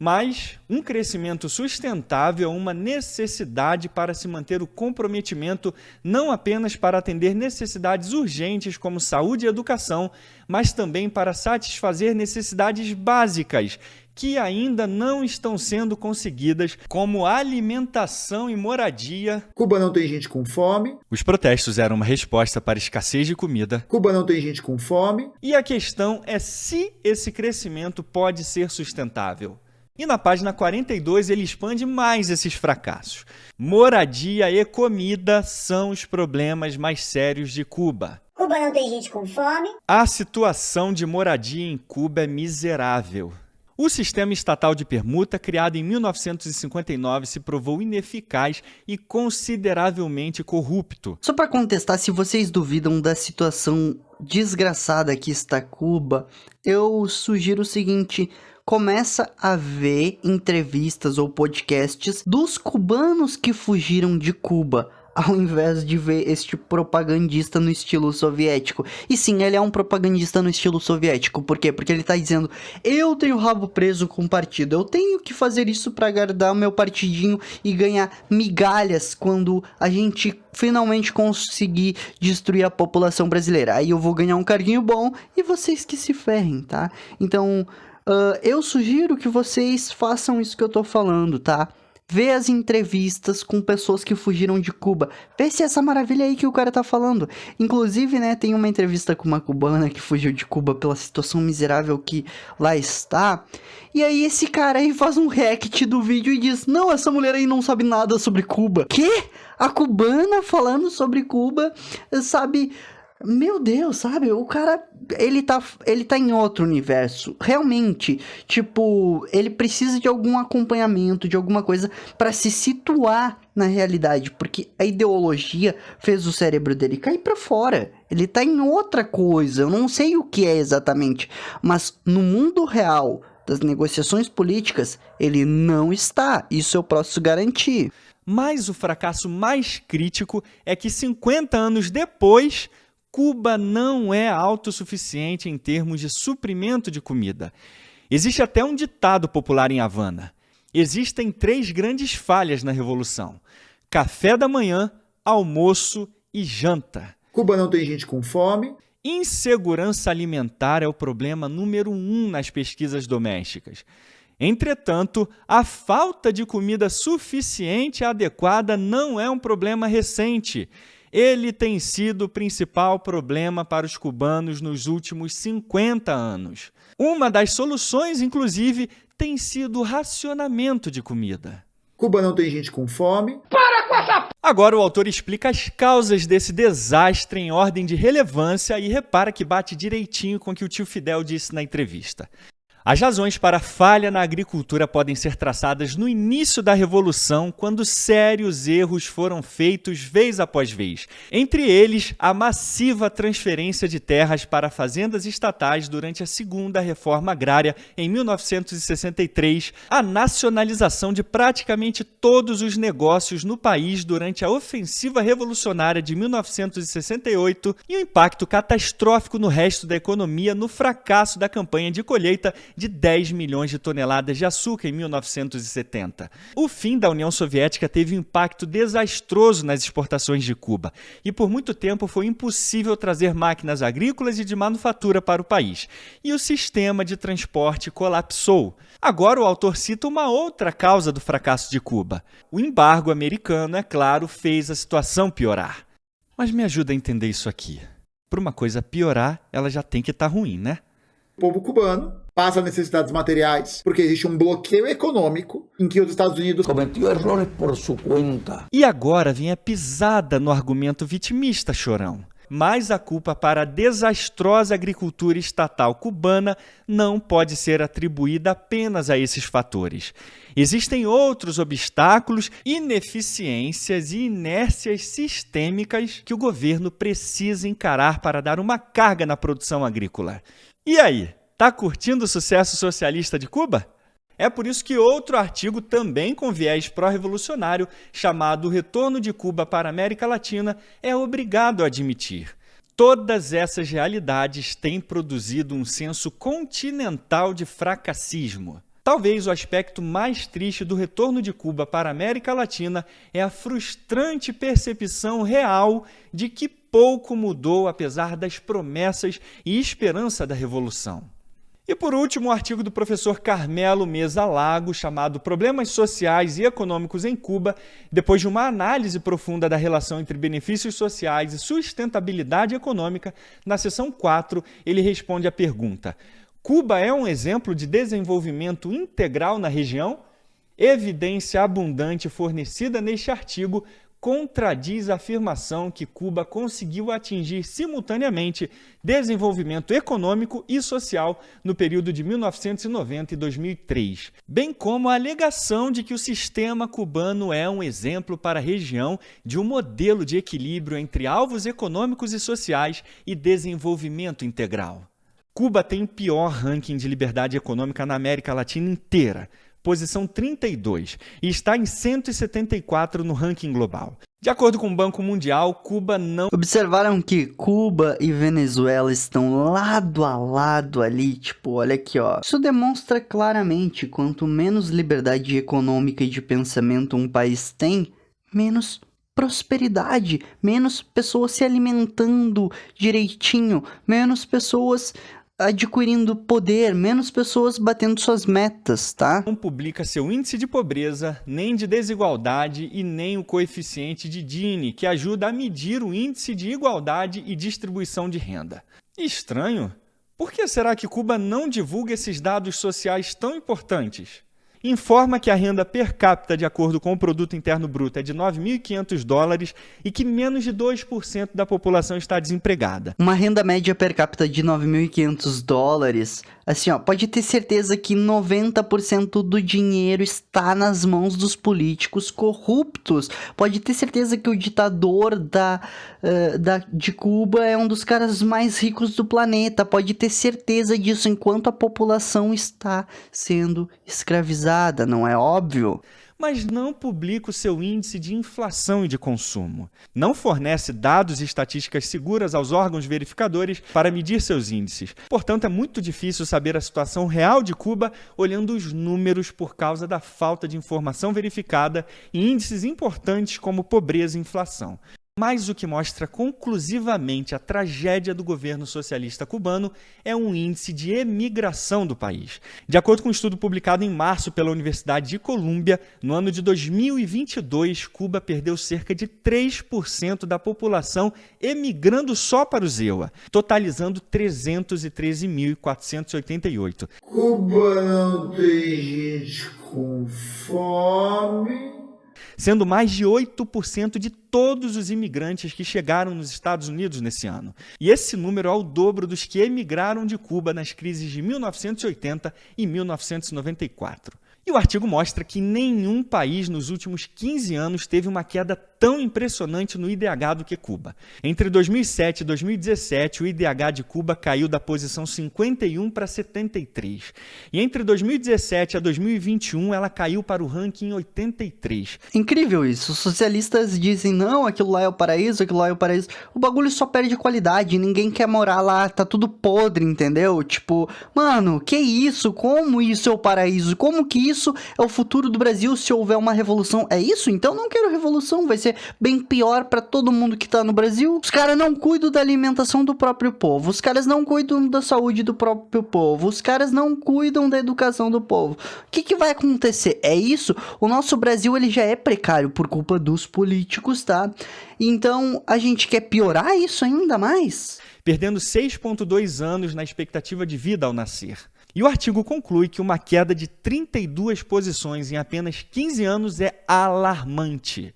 Mas um crescimento sustentável é uma necessidade para se manter o comprometimento não apenas para atender necessidades urgentes como saúde e educação, mas também para satisfazer necessidades básicas que ainda não estão sendo conseguidas, como alimentação e moradia. Cuba não tem gente com fome. Os protestos eram uma resposta para a escassez de comida. Cuba não tem gente com fome. E a questão é se esse crescimento pode ser sustentável. E na página 42 ele expande mais esses fracassos. Moradia e comida são os problemas mais sérios de Cuba. Cuba não tem gente com fome. A situação de moradia em Cuba é miserável. O sistema estatal de permuta, criado em 1959, se provou ineficaz e consideravelmente corrupto. Só para contestar, se vocês duvidam da situação desgraçada que está Cuba, eu sugiro o seguinte: começa a ver entrevistas ou podcasts dos cubanos que fugiram de Cuba, ao invés de ver este propagandista no estilo soviético. E sim, ele é um propagandista no estilo soviético. Por quê? Porque ele tá dizendo: eu tenho o rabo preso com o partido, eu tenho que fazer isso para agradar o meu partidinho e ganhar migalhas quando a gente finalmente conseguir destruir a população brasileira. Aí eu vou ganhar um carguinho bom e vocês que se ferrem, tá? Então eu sugiro que vocês façam isso que eu tô falando, tá? Vê as entrevistas com pessoas que fugiram de Cuba. Vê se é essa maravilha aí que o cara tá falando. Inclusive, né, tem uma entrevista com uma cubana que fugiu de Cuba pela situação miserável que lá está. E aí esse cara aí faz um react do vídeo e diz: não, essa mulher aí não sabe nada sobre Cuba. Quê? A cubana falando sobre Cuba, sabe? Meu Deus, sabe? O cara, ele tá em outro universo. Realmente, tipo, ele precisa de algum acompanhamento, de alguma coisa pra se situar na realidade, porque a ideologia fez o cérebro dele cair pra fora. Ele tá em outra coisa, eu não sei o que é exatamente, mas no mundo real das negociações políticas, ele não está. Isso eu posso garantir. Mas o fracasso mais crítico é que 50 anos depois, Cuba não é autossuficiente em termos de suprimento de comida. Existe até um ditado popular em Havana: existem 3 grandes falhas na Revolução: café da manhã, almoço e janta. Cuba não tem gente com fome. Insegurança alimentar é o problema número 1 nas pesquisas domésticas. Entretanto, a falta de comida suficiente e adequada não é um problema recente. Ele tem sido o principal problema para os cubanos nos últimos 50 anos. Uma das soluções, inclusive, tem sido o racionamento de comida. Cuba não tem gente com fome. Agora o autor explica as causas desse desastre em ordem de relevância e repara que bate direitinho com o que o tio Fidel disse na entrevista. As razões para a falha na agricultura podem ser traçadas no início da Revolução, quando sérios erros foram feitos vez após vez. Entre eles, a massiva transferência de terras para fazendas estatais durante a Segunda Reforma Agrária em 1963, a nacionalização de praticamente todos os negócios no país durante a Ofensiva Revolucionária de 1968 e o impacto catastrófico no resto da economia no fracasso da campanha de colheita de 10 milhões de toneladas de açúcar em 1970. O fim da União Soviética teve um impacto desastroso nas exportações de Cuba e por muito tempo foi impossível trazer máquinas agrícolas e de manufatura para o país. E o sistema de transporte colapsou. Agora o autor cita uma outra causa do fracasso de Cuba. O embargo americano, é claro, fez a situação piorar. Mas me ajuda a entender isso aqui. Para uma coisa piorar, ela já tem que estar ruim, né? O povo cubano passa necessidades materiais porque existe um bloqueio econômico em que os Estados Unidos Cometió errores por su cuenta. E agora vem a pisada no argumento vitimista, Chorão. Mas a culpa para a desastrosa agricultura estatal cubana não pode ser atribuída apenas a esses fatores. Existem outros obstáculos, ineficiências e inércias sistêmicas que o governo precisa encarar para dar uma carga na produção agrícola. E aí, tá curtindo o sucesso socialista de Cuba? É por isso que outro artigo também com viés pró-revolucionário, chamado O Retorno de Cuba para a América Latina, é obrigado a admitir. Todas essas realidades têm produzido um senso continental de fracassismo. Talvez o aspecto mais triste do retorno de Cuba para a América Latina é a frustrante percepção real de que pouco mudou apesar das promessas e esperança da Revolução. E por último, o artigo do professor Carmelo Mesa Lago, chamado Problemas Sociais e Econômicos em Cuba, depois de uma análise profunda da relação entre benefícios sociais e sustentabilidade econômica, na seção 4, ele responde à pergunta: Cuba é um exemplo de desenvolvimento integral na região? Evidência abundante fornecida neste artigo contradiz a afirmação que Cuba conseguiu atingir simultaneamente desenvolvimento econômico e social no período de 1990 e 2003, bem como a alegação de que o sistema cubano é um exemplo para a região de um modelo de equilíbrio entre alvos econômicos e sociais e desenvolvimento integral. Cuba tem o pior ranking de liberdade econômica na América Latina inteira, posição 32, e está em 174 no ranking global. De acordo com o Banco Mundial, Cuba não... Observaram que Cuba e Venezuela estão lado a lado ali, tipo, olha aqui, ó. Isso demonstra claramente quanto menos liberdade econômica e de pensamento um país tem, menos prosperidade, menos pessoas se alimentando direitinho, menos pessoas adquirindo poder, menos pessoas batendo suas metas, tá? Não publica seu índice de pobreza, nem de desigualdade e nem o coeficiente de Gini, que ajuda a medir o índice de igualdade e distribuição de renda. Estranho? Por que será que Cuba não divulga esses dados sociais tão importantes? Informa que a renda per capita, de acordo com o Produto Interno Bruto, é de $9.500 e que menos de 2% da população está desempregada. Uma renda média per capita de $9.500, assim, ó, pode ter certeza que 90% do dinheiro está nas mãos dos políticos corruptos. Pode ter certeza que o ditador de Cuba é um dos caras mais ricos do planeta. Pode ter certeza disso enquanto a população está sendo escravizada. Não é óbvio? Mas não publica o seu índice de inflação e de consumo. Não fornece dados e estatísticas seguras aos órgãos verificadores para medir seus índices. Portanto, é muito difícil saber a situação real de Cuba olhando os números por causa da falta de informação verificada e índices importantes como pobreza e inflação. Mas o que mostra conclusivamente a tragédia do governo socialista cubano é um índice de emigração do país. De acordo com um estudo publicado em março pela Universidade de Colômbia, no ano de 2022, Cuba perdeu cerca de 3% da população emigrando só para o ZEUA, totalizando 313.488. Cuba não tem gente com fome. Sendo mais de 8% de todos os imigrantes que chegaram nos Estados Unidos nesse ano. E esse número é o dobro dos que emigraram de Cuba nas crises de 1980 e 1994. E o artigo mostra que nenhum país nos últimos 15 anos teve uma queda tão impressionante no IDH do que Cuba. Entre 2007 e 2017, o IDH de Cuba caiu da posição 51 para 73. E entre 2017 a 2021, ela caiu para o ranking 83. Incrível isso. Os socialistas dizem, não, aquilo lá é o paraíso, aquilo lá é o paraíso. O bagulho só perde qualidade, ninguém quer morar lá, tá tudo podre, entendeu? Tipo, mano, que isso? Como isso é o paraíso? Como que isso é o futuro do Brasil se houver uma revolução? É isso? Então não quero revolução, vai ser bem pior pra todo mundo que tá no Brasil. Os caras não cuidam da alimentação do próprio povo, os caras não cuidam da saúde do próprio povo, os caras não cuidam da educação do povo. O que vai acontecer? É isso? O nosso Brasil, ele já é precário por culpa dos políticos, tá? Então, a gente quer piorar isso ainda mais? Perdendo 6,2 anos na expectativa de vida ao nascer. E o artigo conclui que uma queda de 32 posições em apenas 15 anos é alarmante.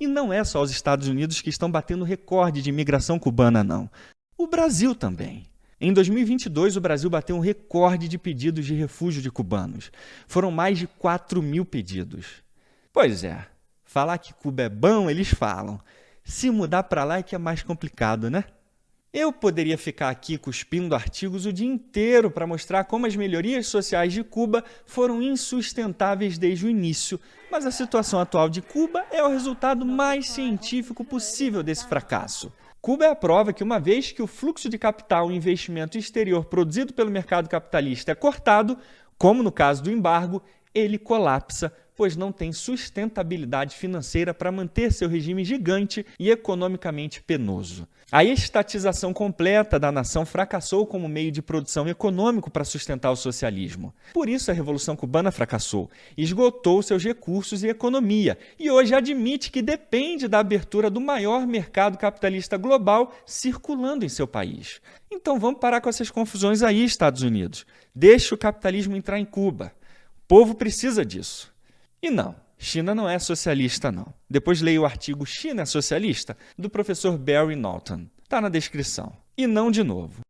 E não é só os Estados Unidos que estão batendo recorde de imigração cubana, não. O Brasil também. Em 2022, o Brasil bateu um recorde de pedidos de refúgio de cubanos. Foram mais de 4.000 pedidos. Pois é, falar que Cuba é bom, eles falam. Se mudar para lá é que é mais complicado, né? Eu poderia ficar aqui cuspindo artigos o dia inteiro para mostrar como as melhorias sociais de Cuba foram insustentáveis desde o início, mas a situação atual de Cuba é o resultado mais científico possível desse fracasso. Cuba é a prova que, uma vez que o fluxo de capital e investimento exterior produzido pelo mercado capitalista é cortado, como no caso do embargo, ele colapsa, pois não tem sustentabilidade financeira para manter seu regime gigante e economicamente penoso. A estatização completa da nação fracassou como meio de produção econômico para sustentar o socialismo. Por isso a Revolução Cubana fracassou, esgotou seus recursos e economia, e hoje admite que depende da abertura do maior mercado capitalista global circulando em seu país. Então vamos parar com essas confusões aí, Estados Unidos. Deixe o capitalismo entrar em Cuba. O povo precisa disso. E não, China não é socialista, não. Depois leia o artigo China é Socialista, do professor Barry Norton. Está na descrição. E não de novo.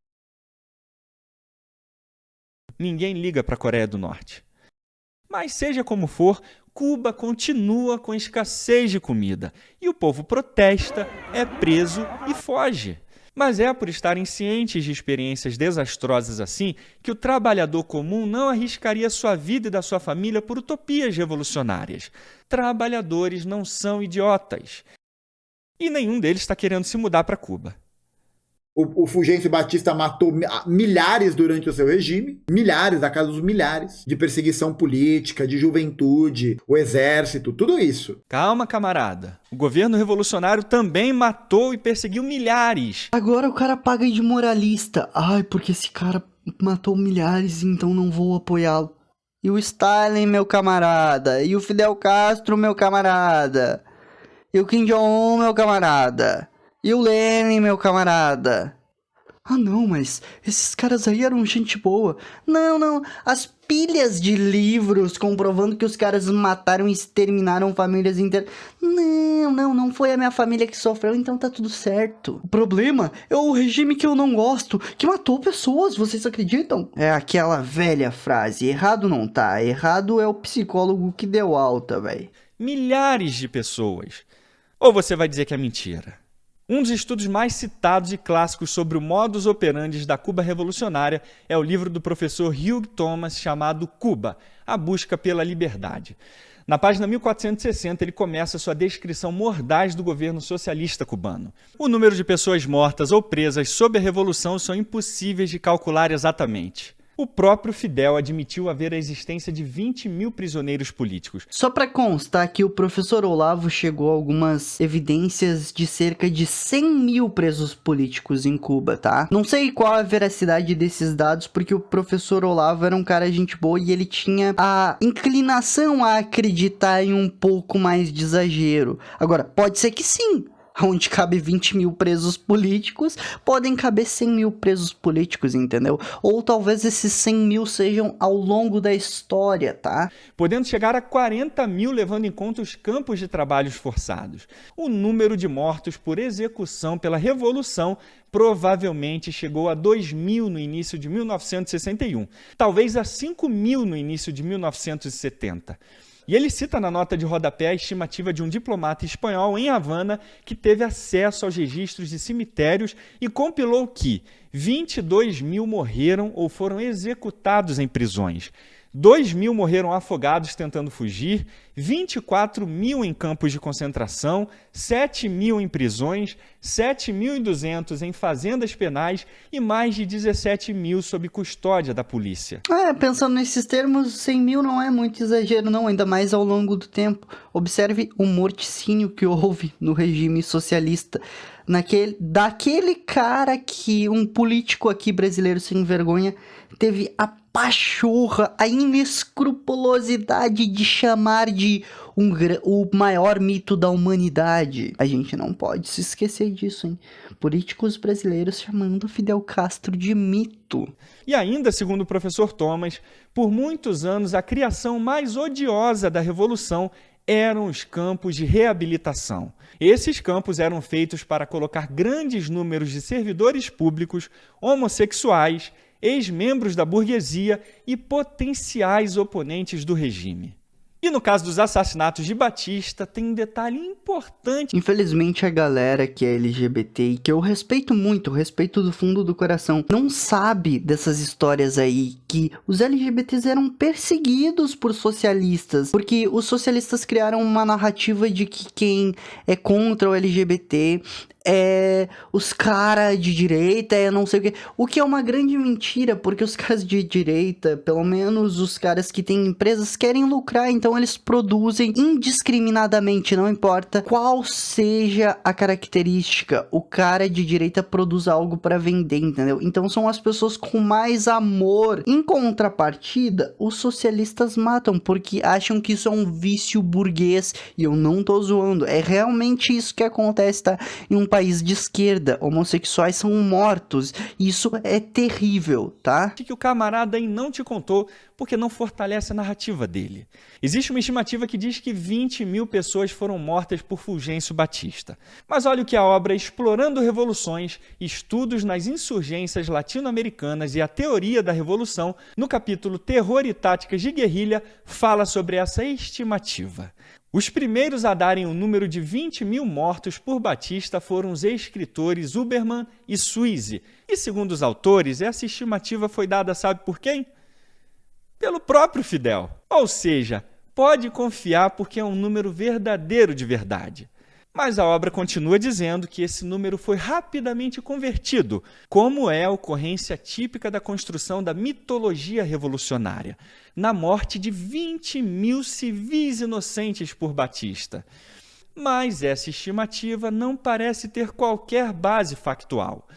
Ninguém liga para a Coreia do Norte. Mas seja como for, Cuba continua com escassez de comida. E o povo protesta, é preso e foge. Mas é por estarem cientes de experiências desastrosas assim que o trabalhador comum não arriscaria sua vida e da sua família por utopias revolucionárias. Trabalhadores não são idiotas. E nenhum deles está querendo se mudar para Cuba. O Fulgêncio Batista matou milhares durante o seu regime, milhares, a casa dos milhares, de perseguição política, de juventude, o exército, tudo isso. Calma, camarada. O governo revolucionário também matou e perseguiu milhares. Agora o cara paga de moralista. Ai, porque esse cara matou milhares, então não vou apoiá-lo. E o Stalin, meu camarada. E o Fidel Castro, meu camarada. E o Kim Jong-un, meu camarada. E o Lenin, meu camarada. Ah, não, mas esses caras aí eram gente boa. Não. As pilhas de livros comprovando que os caras mataram e exterminaram famílias inteiras. Não foi a minha família que sofreu, então tá tudo certo. O problema é o regime que eu não gosto, que matou pessoas, vocês acreditam? É aquela velha frase, errado não tá, errado é o psicólogo que deu alta, velho. Milhares de pessoas. Ou você vai dizer que é mentira? Um dos estudos mais citados e clássicos sobre o modus operandi da Cuba revolucionária é o livro do professor Hugh Thomas chamado Cuba, a busca pela liberdade. Na página 1460, ele começa sua descrição mordaz do governo socialista cubano. O número de pessoas mortas ou presas sob a revolução são impossíveis de calcular exatamente. O próprio Fidel admitiu haver a existência de 20.000 prisioneiros políticos. Só para constar que o professor Olavo chegou a algumas evidências de cerca de 100.000 presos políticos em Cuba, tá? Não sei qual a veracidade desses dados, porque o professor Olavo era um cara gente boa e ele tinha a inclinação a acreditar em um pouco mais de exagero. Agora, pode ser que sim. onde cabe 20 mil presos políticos, podem caber 100 mil presos políticos, entendeu? Ou talvez esses 100 mil sejam ao longo da história, tá? Podendo chegar a 40 mil levando em conta os campos de trabalhos forçados. O número de mortos por execução pela Revolução provavelmente chegou a 2.000 no início de 1961, talvez a 5.000 no início de 1970. E ele cita na nota de rodapé a estimativa de um diplomata espanhol em Havana que teve acesso aos registros de cemitérios e compilou que 22 mil morreram ou foram executados em prisões. 2 mil morreram afogados tentando fugir, 24 mil em campos de concentração, 7 mil em prisões, 7.200 em fazendas penais e mais de 17 mil sob custódia da polícia. Pensando nesses termos, 100 mil não é muito exagero não, ainda mais ao longo do tempo. Observe o morticínio que houve no regime socialista. Daquele cara que um político aqui brasileiro sem vergonha teve a pachorra, a inescrupulosidade de chamar de o maior mito da humanidade. A gente não pode se esquecer disso, hein? Políticos brasileiros chamando Fidel Castro de mito. E ainda, segundo o professor Thomas, por muitos anos a criação mais odiosa da Revolução eram os campos de reabilitação. Esses campos eram feitos para colocar grandes números de servidores públicos, homossexuais, ex-membros da burguesia e potenciais oponentes do regime. E no caso dos assassinatos de Batista, tem um detalhe importante. Infelizmente, a galera que é LGBT e que eu respeito muito, respeito do fundo do coração, não sabe dessas histórias aí que os LGBTs eram perseguidos por socialistas, porque os socialistas criaram uma narrativa de que quem é contra o LGBT é os caras de direita, é não sei o que. O que é uma grande mentira, porque os caras de direita, pelo menos os caras que têm empresas, querem lucrar, então eles produzem indiscriminadamente, não importa qual seja a característica, o cara de direita produz algo para vender, entendeu? Então são as pessoas com mais amor. Em contrapartida, os socialistas matam, porque acham que isso é um vício burguês, e eu não tô zoando, é realmente isso que acontece, tá? Em um país de esquerda, homossexuais são mortos. Isso é terrível, tá? Que o camarada aí não te contou porque não fortalece a narrativa dele. Existe uma estimativa que diz que 20 mil pessoas foram mortas por Fulgêncio Batista. Mas olha o que a obra Explorando Revoluções, Estudos nas Insurgências Latino-Americanas e a Teoria da Revolução, no capítulo Terror e Táticas de Guerrilha, fala sobre essa estimativa. Os primeiros a darem o número de 20 mil mortos por Batista foram os escritores Huberman e Suisse. E segundo os autores, essa estimativa foi dada sabe por quem? Pelo próprio Fidel. Ou seja, pode confiar porque é um número verdadeiro de verdade. Mas a obra continua dizendo que esse número foi rapidamente convertido, como é a ocorrência típica da construção da mitologia revolucionária, na morte de 20 mil civis inocentes por Batista. Mas essa estimativa não parece ter qualquer base factual.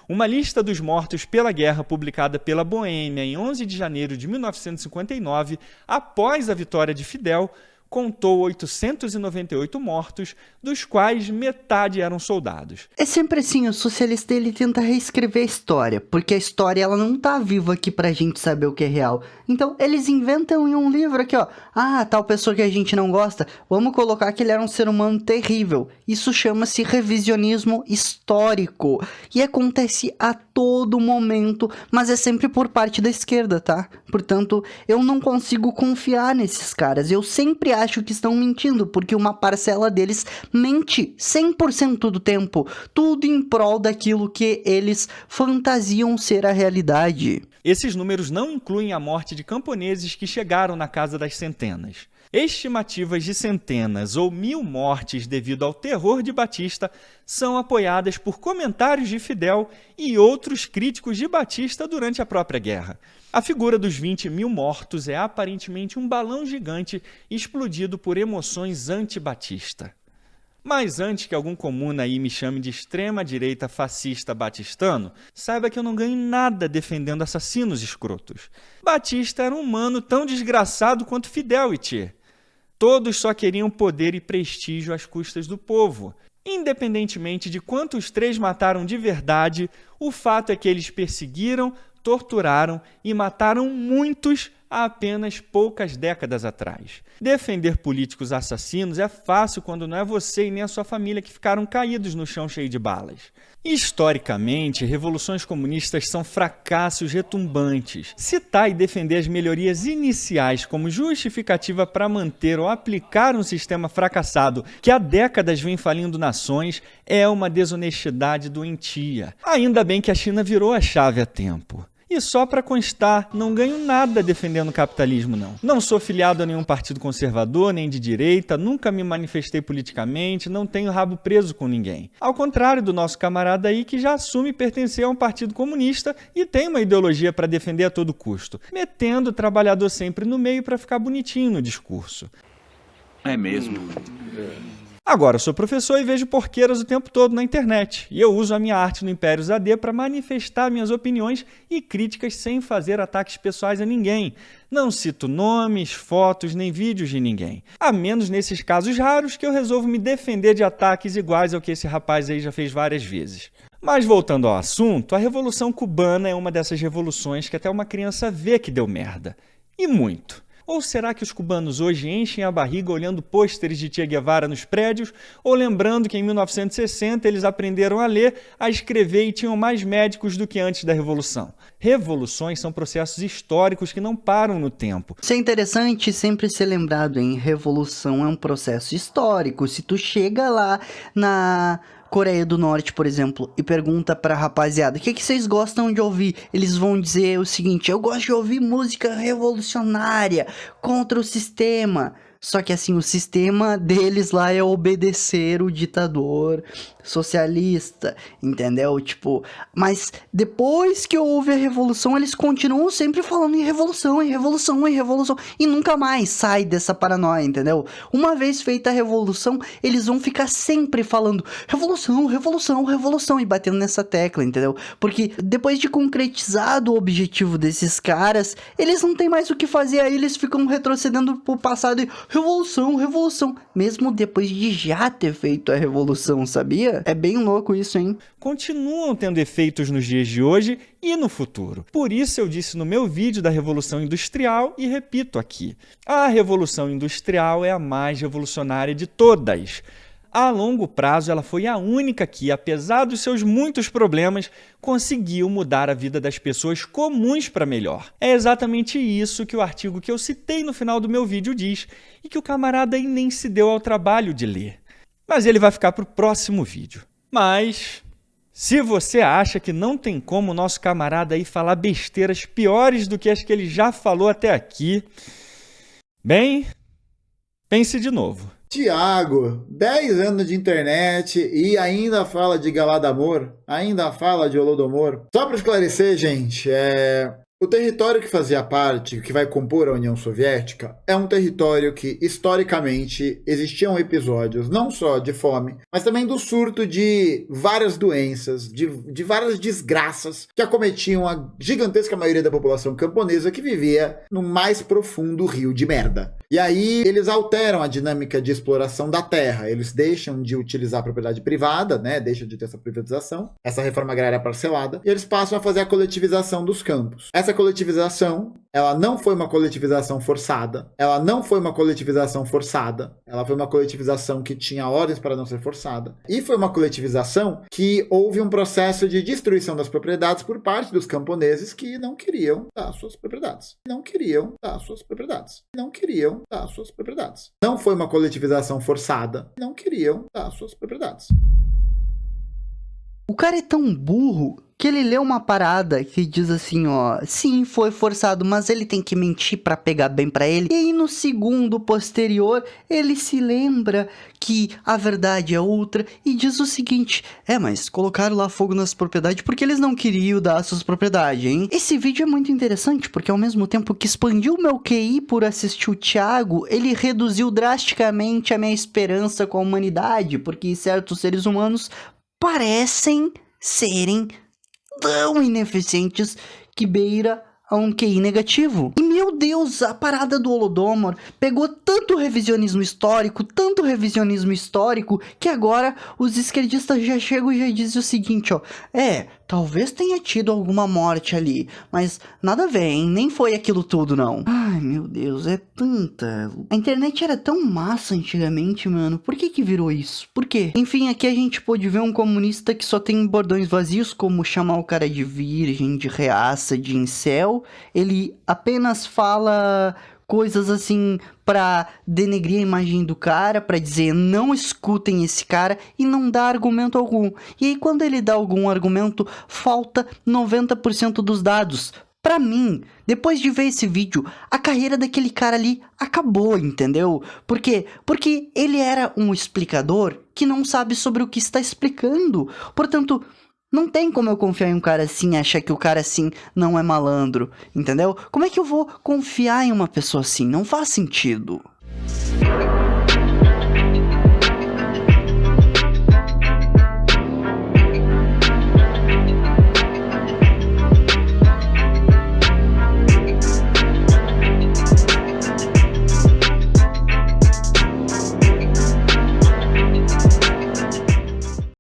Uma lista dos mortos pela guerra publicada pela Boêmia em 11 de janeiro de 1959, após a vitória de Fidel, contou 898 mortos, dos quais metade eram soldados. É sempre assim, o socialista ele tenta reescrever a história, porque a história ela não tá viva aqui pra gente saber o que é real. Então eles inventam em um livro aqui, ó, tal pessoa que a gente não gosta, vamos colocar que ele era um ser humano terrível. Isso chama-se revisionismo histórico, e acontece a todo momento, mas é sempre por parte da esquerda, tá? Portanto, eu não consigo confiar nesses caras, eu sempre acho que estão mentindo, porque uma parcela deles mente 100% do tempo, tudo em prol daquilo que eles fantasiam ser a realidade. Esses números não incluem a morte de camponeses que chegaram na casa das centenas. Estimativas de centenas ou 1000 mortes devido ao terror de Batista são apoiadas por comentários de Fidel e outros críticos de Batista durante a própria guerra. A figura dos 20 mil mortos é aparentemente um balão gigante explodido por emoções anti-Batista. Mas antes que algum comuna aí me chame de extrema-direita fascista batistano, saiba que eu não ganho nada defendendo assassinos escrotos. Batista era um humano tão desgraçado quanto Fidel e Che. Todos só queriam poder e prestígio às custas do povo. Independentemente de quantos 3 mataram de verdade, o fato é que eles perseguiram, torturaram e mataram muitos há apenas poucas décadas atrás. Defender políticos assassinos é fácil quando não é você e nem a sua família que ficaram caídos no chão cheio de balas. Historicamente, revoluções comunistas são fracassos retumbantes. Citar e defender as melhorias iniciais como justificativa para manter ou aplicar um sistema fracassado que há décadas vem falindo nações é uma desonestidade doentia. Ainda bem que a China virou a chave a tempo. E só para constar, não ganho nada defendendo o capitalismo, não. Não sou filiado a nenhum partido conservador, nem de direita, nunca me manifestei politicamente, não tenho rabo preso com ninguém. Ao contrário do nosso camarada aí que já assume pertencer a um partido comunista e tem uma ideologia para defender a todo custo, metendo o trabalhador sempre no meio para ficar bonitinho no discurso. É mesmo. Agora, eu sou professor e vejo porqueiras o tempo todo na internet. E eu uso a minha arte no Impérios AD para manifestar minhas opiniões e críticas sem fazer ataques pessoais a ninguém. Não cito nomes, fotos nem vídeos de ninguém. A menos nesses casos raros que eu resolvo me defender de ataques iguais ao que esse rapaz aí já fez várias vezes. Mas voltando ao assunto, a Revolução Cubana é uma dessas revoluções que até uma criança vê que deu merda. E muito. Ou será que os cubanos hoje enchem a barriga olhando pôsteres de Che Guevara nos prédios, ou lembrando que em 1960 eles aprenderam a ler, a escrever e tinham mais médicos do que antes da Revolução? Revoluções são processos históricos que não param no tempo. Isso é interessante sempre ser lembrado, hein? Revolução é um processo histórico. Se tu chega lá na Coreia do Norte, por exemplo, e pergunta pra rapaziada, o que vocês gostam de ouvir? Eles vão dizer o seguinte: eu gosto de ouvir música revolucionária, contra o sistema. Só que assim, o sistema deles lá é obedecer o ditador socialista, entendeu? Tipo, mas depois que houve a revolução, eles continuam sempre falando em revolução, em revolução, em revolução, e nunca mais sai dessa paranoia, entendeu? Uma vez feita a revolução, eles vão ficar sempre falando revolução, revolução, revolução, e batendo nessa tecla, entendeu? Porque depois de concretizado o objetivo desses caras, eles não têm mais o que fazer, aí eles ficam retrocedendo pro passado e revolução, revolução, mesmo depois de já ter feito a revolução, sabia? É bem louco isso, hein? Continuam tendo efeitos nos dias de hoje e no futuro. Por isso eu disse no meu vídeo da Revolução Industrial e repito aqui. A Revolução Industrial é a mais revolucionária de todas. A longo prazo, ela foi a única que, apesar dos seus muitos problemas, conseguiu mudar a vida das pessoas comuns para melhor. É exatamente isso que o artigo que eu citei no final do meu vídeo diz, e que o camarada aí nem se deu ao trabalho de ler. Mas ele vai ficar para o próximo vídeo. Mas, se você acha que não tem como o nosso camarada aí falar besteiras piores do que as que ele já falou até aqui, bem, pense de novo. Tiago, 10 anos de internet e ainda fala de Galadamor, ainda fala de Holodomor. Só para esclarecer, gente, o território que fazia parte, que vai compor a União Soviética, é um território que, historicamente, existiam episódios não só de fome, mas também do surto de várias doenças, de várias desgraças que acometiam a gigantesca maioria da população camponesa que vivia no mais profundo rio de merda. E aí eles alteram a dinâmica de exploração da terra, eles deixam de utilizar a propriedade privada, né? Deixam de ter essa privatização, essa reforma agrária parcelada, e eles passam a fazer a coletivização dos campos. Essa coletivização, ela não foi uma coletivização forçada, ela foi uma coletivização que tinha ordens para não ser forçada, e foi uma coletivização que houve um processo de destruição das propriedades por parte dos camponeses que não queriam dar suas propriedades, não queriam dar suas propriedades. Não foi uma coletivização forçada, não queriam dar suas propriedades. O cara é tão burro que ele lê uma parada que diz assim, ó, sim, foi forçado, mas ele tem que mentir pra pegar bem pra ele. E aí no segundo posterior, ele se lembra que a verdade é outra e diz o seguinte, mas colocaram lá fogo nas propriedades porque eles não queriam dar suas propriedades, hein? Esse vídeo é muito interessante porque ao mesmo tempo que expandiu o meu QI por assistir o Thiago, ele reduziu drasticamente a minha esperança com a humanidade, porque certos seres humanos parecem serem tão ineficientes que beira a um QI negativo. E meu Deus, a parada do Holodomor pegou tanto revisionismo histórico, que agora os esquerdistas já chegam e já dizem o seguinte, ó. Talvez tenha tido alguma morte ali, mas nada a ver, hein? Nem foi aquilo tudo, não. Ai, meu Deus, é tanta... A internet era tão massa antigamente, mano. Por que virou isso? Por quê? Enfim, aqui a gente pôde ver um comunista que só tem bordões vazios, como chamar o cara de virgem, de reaça, de incel. Ele apenas fala coisas assim pra denegrir a imagem do cara, pra dizer não escutem esse cara e não dá argumento algum. E aí quando ele dá algum argumento, falta 90% dos dados. Pra mim, depois de ver esse vídeo, a carreira daquele cara ali acabou, entendeu? Por quê? Porque ele era um explicador que não sabe sobre o que está explicando. Portanto, não tem como eu confiar em um cara assim e achar que o cara assim não é malandro, entendeu? Como é que eu vou confiar em uma pessoa assim? Não faz sentido.